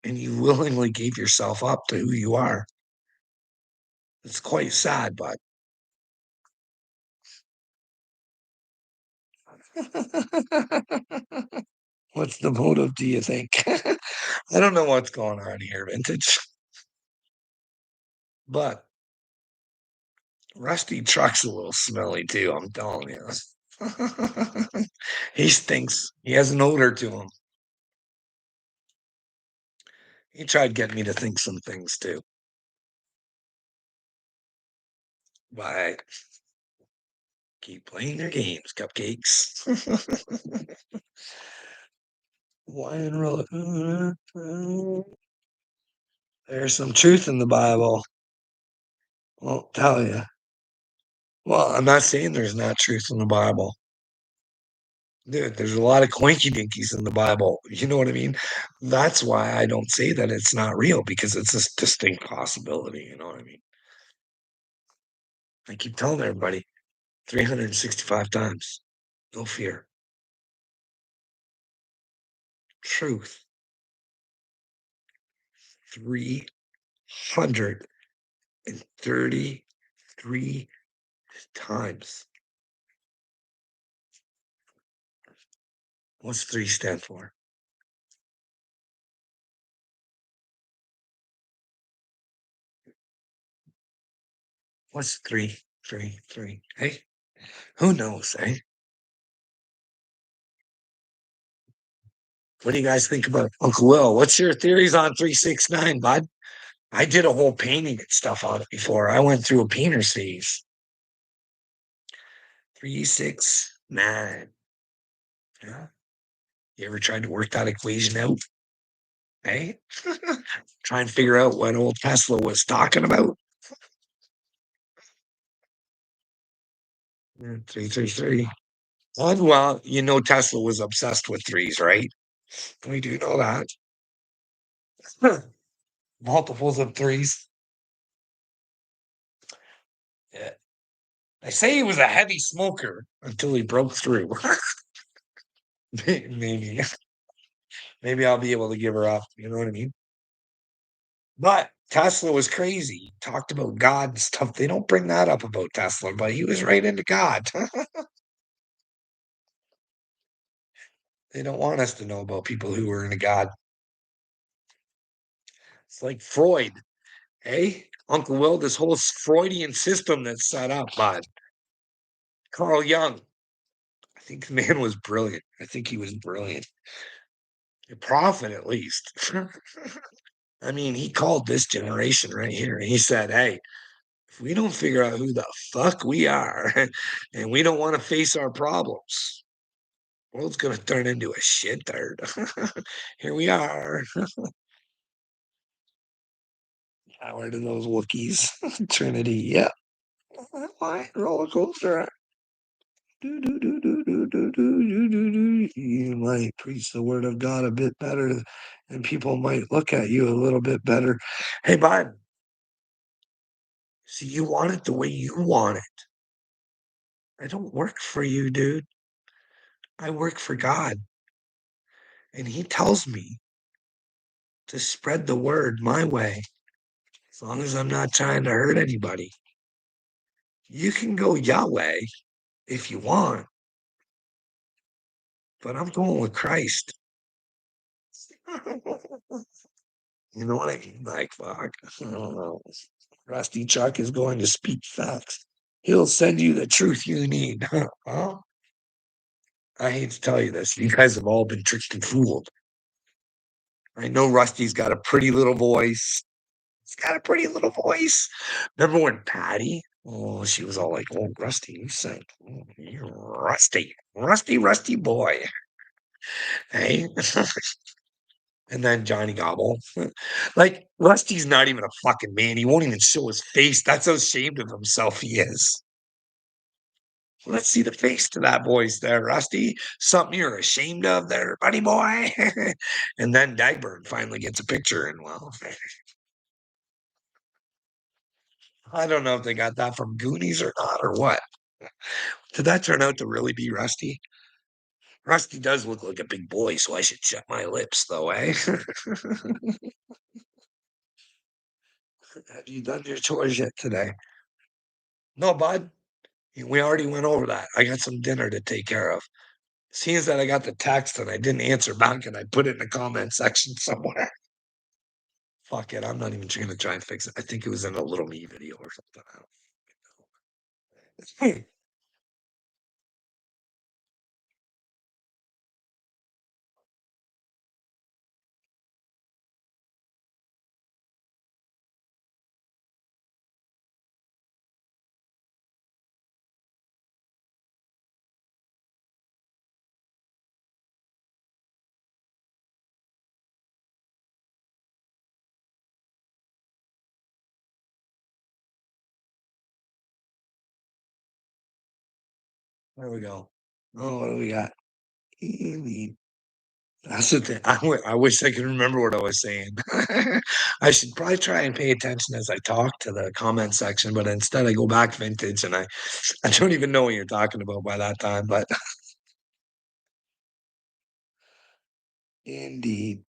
And you willingly gave yourself up to who you are. It's quite sad, but what's the motive, do you think? I don't know what's going on here, Vintage. But Rusty Truck's a little smelly too, I'm telling you. He stinks. He has an odor to him. He tried getting me to think some things too. But keep playing your games, cupcakes. Why in there's some truth in the Bible. I'll tell you. Well, I'm not saying there's not truth in the Bible. Dude, there's a lot of coinky dinkies in the Bible. You know what I mean? That's why I don't say that it's not real because it's a distinct possibility. You know what I mean? I keep telling everybody 365 times. No fear. Truth. 333 times. What's three stand for? What's three? Three, three. Hey, who knows, eh? What do you guys think about Uncle Will? What's your theories on 369, bud? I did a whole painting and stuff on it before. I went through a painter's phase. 369. Yeah. You ever tried to work that equation out? Hey? Try and figure out what old Tesla was talking about. 333. And well, you know Tesla was obsessed with threes, right? We do know that. Multiples of threes. Yeah. They say he was a heavy smoker until he broke through. maybe, maybe I'll be able to give her up. You know what I mean? But Tesla was crazy. He talked about God and stuff. They don't bring that up about Tesla, but he was right into God. They don't want us to know about people who were into God. It's like Freud, eh? Uncle Will, this whole Freudian system that's set up by Carl Jung. I think the man was brilliant. I think he was brilliant. A prophet, at least. I mean, he called this generation right here. He said, hey, if we don't figure out who the fuck we are and we don't want to face our problems, world's going to turn into a shit dirt. Here we are. Howard and those Wookiees. Trinity. Yeah. Why? Roller coaster. You might preach the word of God a bit better, and people might look at you a little bit better. Hey, bud, see, you want it the way you want it. I don't work for you, dude. I work for God. And He tells me to spread the word my way, as long as I'm not trying to hurt anybody. You can go Yahweh if you want, but I'm going with Christ. You know what I mean? Like, fuck. I don't know. Rusty Chuck is going to speak facts. He'll send you the truth you need. Huh? I hate to tell you this. You guys have all been tricked and fooled. I know Rusty's got a pretty little voice. He's got a pretty little voice. Remember when Patty? Oh, she was all like, "Oh, Rusty, you said you're Rusty, Rusty, Rusty boy." Hey, And then Johnny Gobble. Like, Rusty's not even a fucking man. He won't even show his face. That's how ashamed of himself he is. Let's see the face to that voice there, Rusty. Something you're ashamed of there, buddy boy. And then Dagburn finally gets a picture, and well, I don't know if they got that from Goonies or not, or what. Did that turn out to really be Rusty? Rusty does look like a big boy, so I should shut my lips, though, eh? Have you done your chores yet today? No, bud. We already went over that. I got some dinner to take care of. Seeing as that I got the text and I didn't answer back and I put it in the comment section somewhere. Fuck it. I'm not even gonna try and fix it. I think it was in a little me video or something. I don't know. There we go. Oh, what do we got? Amy. That's the thing. I wish I could remember what I was saying. I should probably try and pay attention as I talk to the comment section, but instead I go back vintage and I don't even know what you're talking about by that time. But indeed,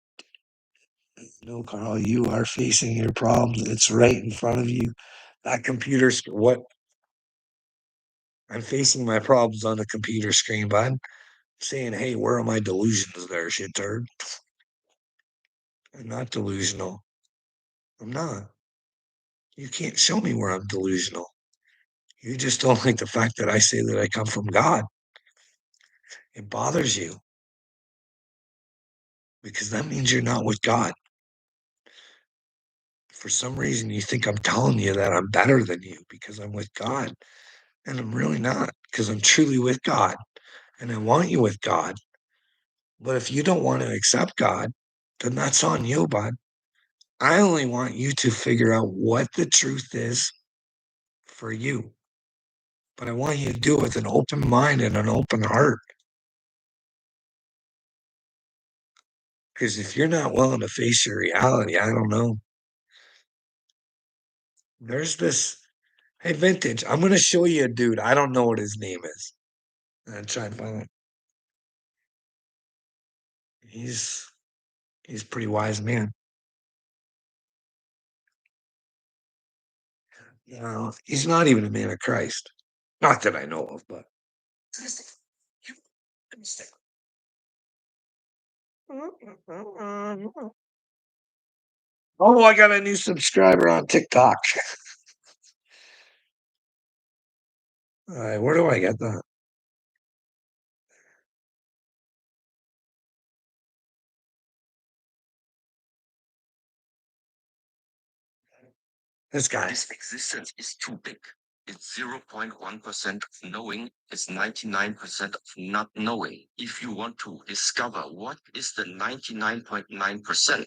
no, Carl, you are facing your problems. It's right in front of you. That computer, what I'm facing my problems on the computer screen, bud. Saying, hey, where are my delusions there, shit turd? I'm not delusional. I'm not. You can't show me where I'm delusional. You just don't like the fact that I say that I come from God. It bothers you because that means you're not with God. For some reason, you think I'm telling you that I'm better than you because I'm with God. And I'm really not because I'm truly with God. And I want you with God. But if you don't want to accept God, then that's on you, bud. I only want you to figure out what the truth is for you. But I want you to do it with an open mind and an open heart. Because if you're not willing to face your reality, I don't know. There's this, hey, Vintage, I'm going to show you a dude. I don't know what his name is. I'm trying to find it. He's he's a pretty wise man. You know, he's not even a man of Christ. Not that I know of, but oh, I got a new subscriber on TikTok. All right, where do I get that? This guy. This existence is too big. It's 0.1% of knowing, it's 99% of not knowing. If you want to discover what is the 99.9%,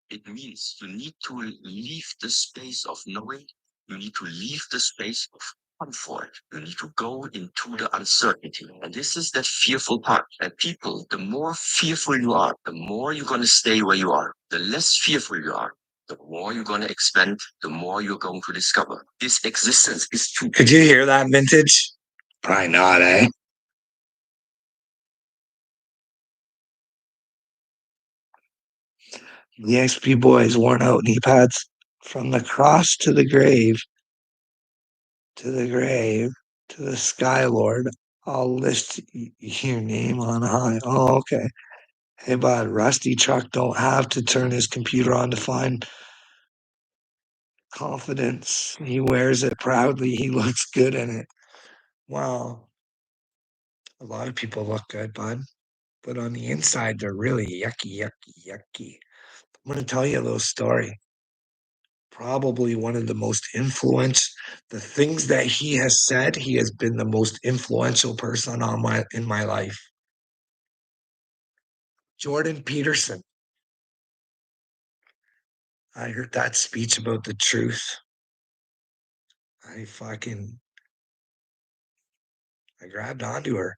it means you need to leave the space of knowing, you need to leave the space of comfort. You need to go into the uncertainty. And this is that fearful part. And people, the more fearful you are, the more you're going to stay where you are. The less fearful you are, the more you're going to expand, the more you're going to discover. This existence is too. Could you hear that, Vintage? Probably not, eh? The XP boys worn out knee pads from the cross to the grave, to the grave, to the Sky Lord. I'll list your name on high. Oh, okay. Hey, bud, Rusty Truck don't have to turn his computer on to find confidence. He wears it proudly. He looks good in it. Well, a lot of people look good, bud, but on the inside, they're really yucky, yucky, yucky. I'm going to tell you a little story. Probably one of the most influential, the things that he has said, he has been the most influential person in my life. Jordan Peterson. I heard that speech about the truth. I fucking I grabbed onto her.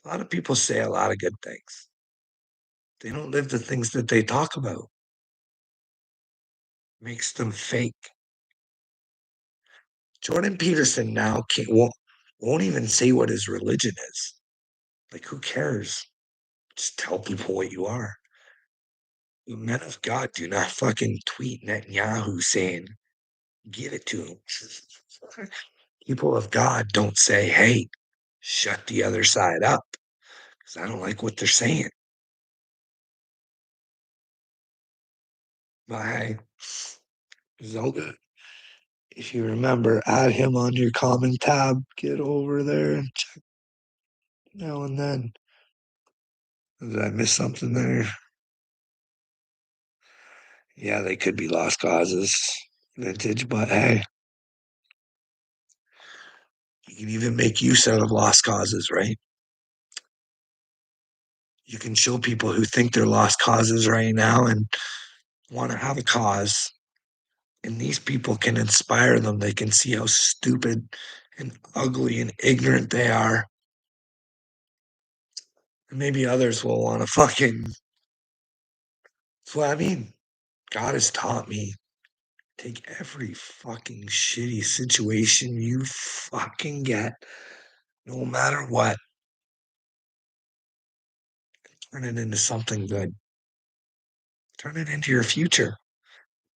A lot of people say a lot of good things. They don't live the things that they talk about. Makes them fake. Jordan Peterson now won't even say what his religion is. Like, who cares? Just tell people what you are. You men of God do not fucking tweet Netanyahu saying, give it to him. People of God don't say, hey, shut the other side up because I don't like what they're saying. But hey, Zelda, if you remember, add him on your common tab. Get over there and check now and then. Did I miss something there? Yeah, they could be lost causes, vintage, but hey, you can even make use out of lost causes, right? You can show people who think they're lost causes right now and want to have a cause. And these people can inspire them. They can see how stupid and ugly and ignorant they are. And maybe others will want to fucking. That's what I mean. God has taught me take every fucking shitty situation you fucking get, no matter what, turn it into something good. Turn it into your future.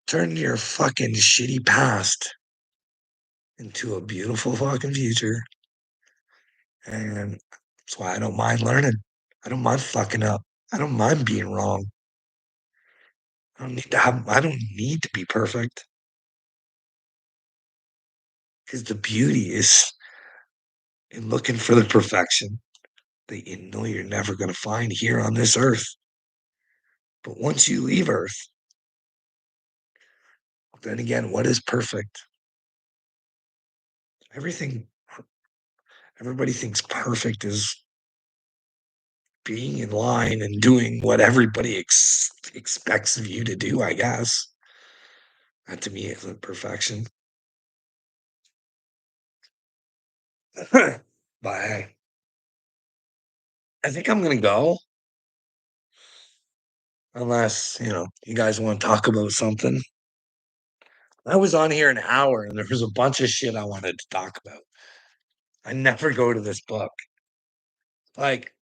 Turn your fucking shitty past into a beautiful fucking future. And that's why I don't mind learning. I don't mind fucking up. I don't mind being wrong. I don't need to be perfect. Because the beauty is in looking for the perfection that you know you're never going to find here on this earth. But once you leave Earth, then again, what is perfect? Everything, everybody thinks perfect is being in line and doing what everybody expects of you to do, I guess. That to me isn't perfection. But hey, I think I'm going to go unless, you guys want to talk about something. I was on here an hour and there was a bunch of shit I wanted to talk about. I never go to this book. Like,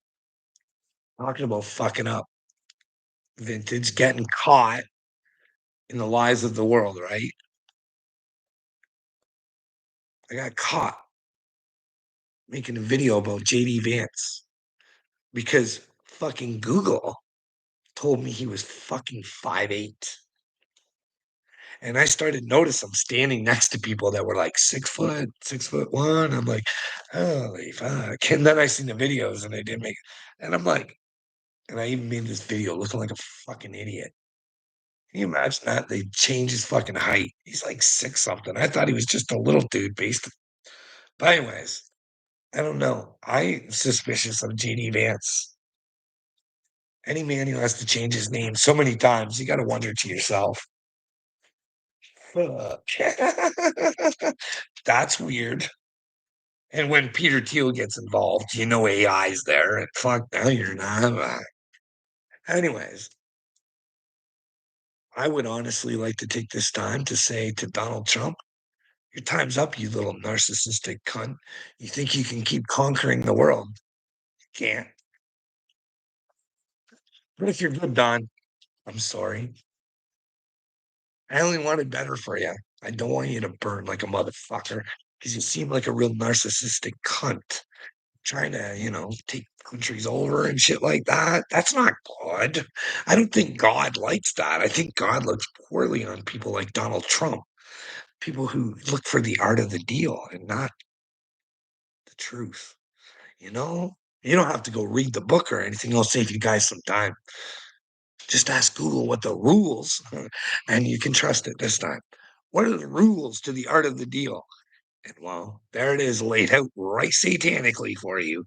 talking about fucking up, vintage, getting caught in the lies of the world, right? I got caught making a video about JD Vance because fucking Google told me he was fucking 5'8". And I started noticing I'm standing next to people that were like 6 foot, 6'1". I'm like, holy fuck. And then I seen the videos and they didn't make it. And I'm like, and I even made this video looking like a fucking idiot. Can you imagine that? They changed his fucking height. He's like six something. I thought he was just a little dude based. But anyways, I don't know. I'm suspicious of JD Vance. Any man who has to change his name so many times, you got to wonder to yourself, fuck. That's weird. And when Peter Thiel gets involved, AI's there. And fuck, now you're not. Anyways, I would honestly like to take this time to say to Donald Trump, your time's up, you little narcissistic cunt. You think you can keep conquering the world? You can't. But if you're good, Don, I'm sorry. I only wanted better for you. I don't want you to burn like a motherfucker because you seem like a real narcissistic cunt trying to, take countries over and shit like that. That's not good. I don't think God likes that. I think God looks poorly on people like Donald Trump, people who look for the art of the deal and not the truth. You know, you don't have to go read the book or anything. I'll save you guys some time. Just ask Google what the rules, and you can trust it this time. What are the rules to the art of the deal? And well, there it is laid out right satanically for you.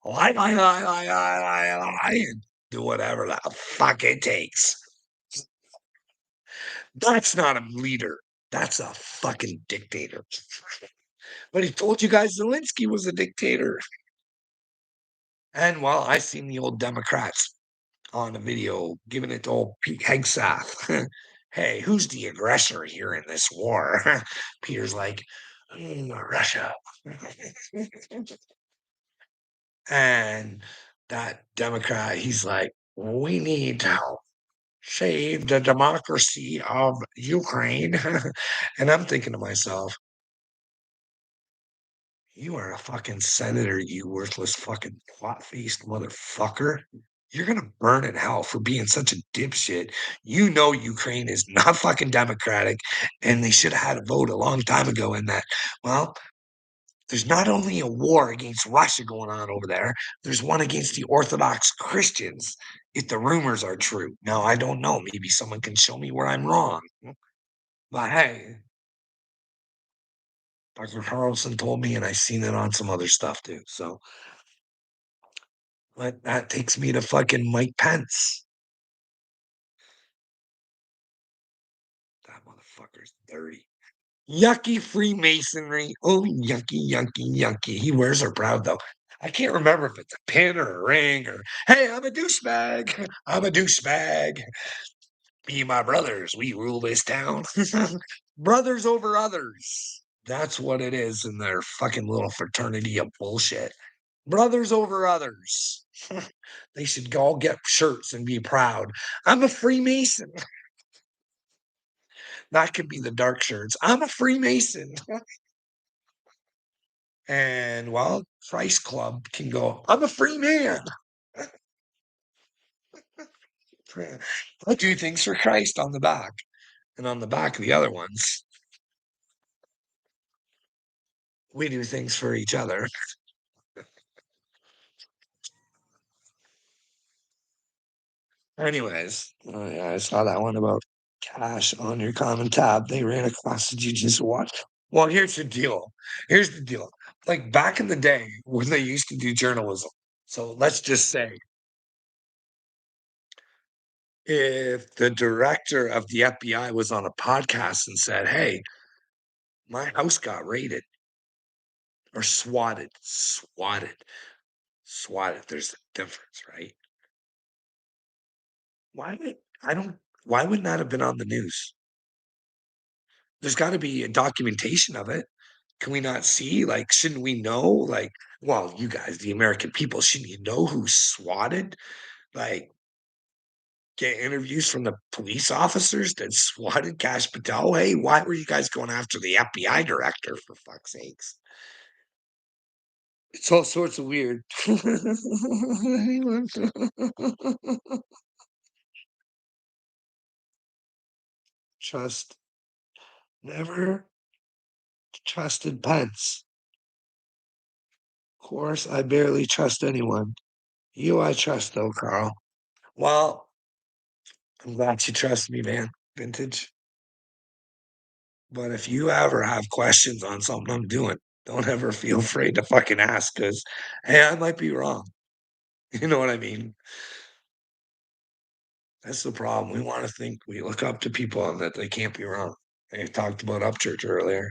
Lie, lie, lie, lie, lie, lie, lie. do whatever the fuck it takes. That's not a leader. That's a fucking dictator. But he told you guys Zelensky was a dictator. And well, I seen the old Democrats on a video giving it to old Pete Hegseth. Hey, who's the aggressor here in this war? Peter's like, Russia. And that Democrat, he's like, we need to save the democracy of Ukraine. And I'm thinking to myself, you are a fucking senator, you worthless fucking twat faced motherfucker. You're gonna burn in hell for being such a dipshit. You know Ukraine is not fucking democratic, and they should have had a vote a long time ago in that. Well, there's not only a war against Russia going on over there, there's one against the Orthodox Christians, if the rumors are true. Now, I don't know. Maybe someone can show me where I'm wrong. But hey, Dr. Carlson told me, and I seen it on some other stuff too. So but that takes me to fucking Mike Pence. That motherfucker's dirty. Yucky Freemasonry. Oh, yucky, yucky, yucky. He wears her proud though. I can't remember if it's a pin or a ring or, hey, I'm a douchebag. I'm a douchebag. Me and my brothers, we rule this town. Brothers over others. That's what it is in their fucking little fraternity of bullshit. Brothers over others. They should all get shirts and be proud. I'm a Freemason. That could be the dark shirts. I'm a Freemason. And well, Christ Club can go, I'm a free man. I do things for Christ on the back. And on the back of the other ones, we do things for each other. Anyways, yeah, I saw that one about cash on your common tab. They ran across. Did you just watch? Well, here's the deal. Here's the deal. Like back in the day when they used to do journalism. So let's just say if the director of the FBI was on a podcast and said, hey, my house got raided or swatted. There's a difference, right? Why would I don't why wouldn't that have been on the news? There's got to be a documentation of it. Can we not see? Like, shouldn't we know? Like, well, you guys, the American people, shouldn't you know who swatted? Like, get interviews from the police officers that swatted Cash Patel. Hey, why were you guys going after the FBI director for fuck's sakes? It's all sorts of weird. Trust never trusted Pence. Of course, I barely trust anyone. You I trust though, Carl. Well, I'm glad you trust me, man. Vintage. But if you ever have questions on something I'm doing, don't ever feel afraid to fucking ask because, hey, I might be wrong. You know what I mean? That's the problem. We want to think we look up to people and that they can't be wrong. I talked about Upchurch earlier,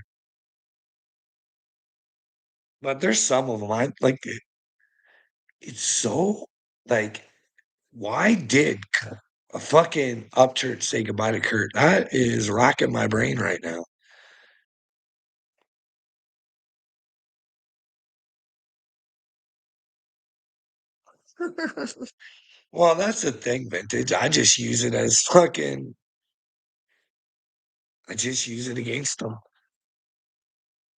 but there's some of them I like. It's so like, why did a fucking Upchurch say goodbye to Kurt? That is rocking my brain right now. Well, that's the thing, vintage. I just use it against them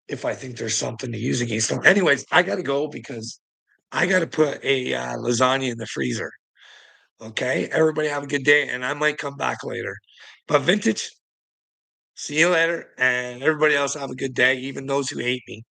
if I think there's something to use against them. Anyways, I got to go because I got to put a lasagna in the freezer. Okay. Everybody have a good day. And I might come back later. But vintage, see you later. And everybody else have a good day, even those who hate me.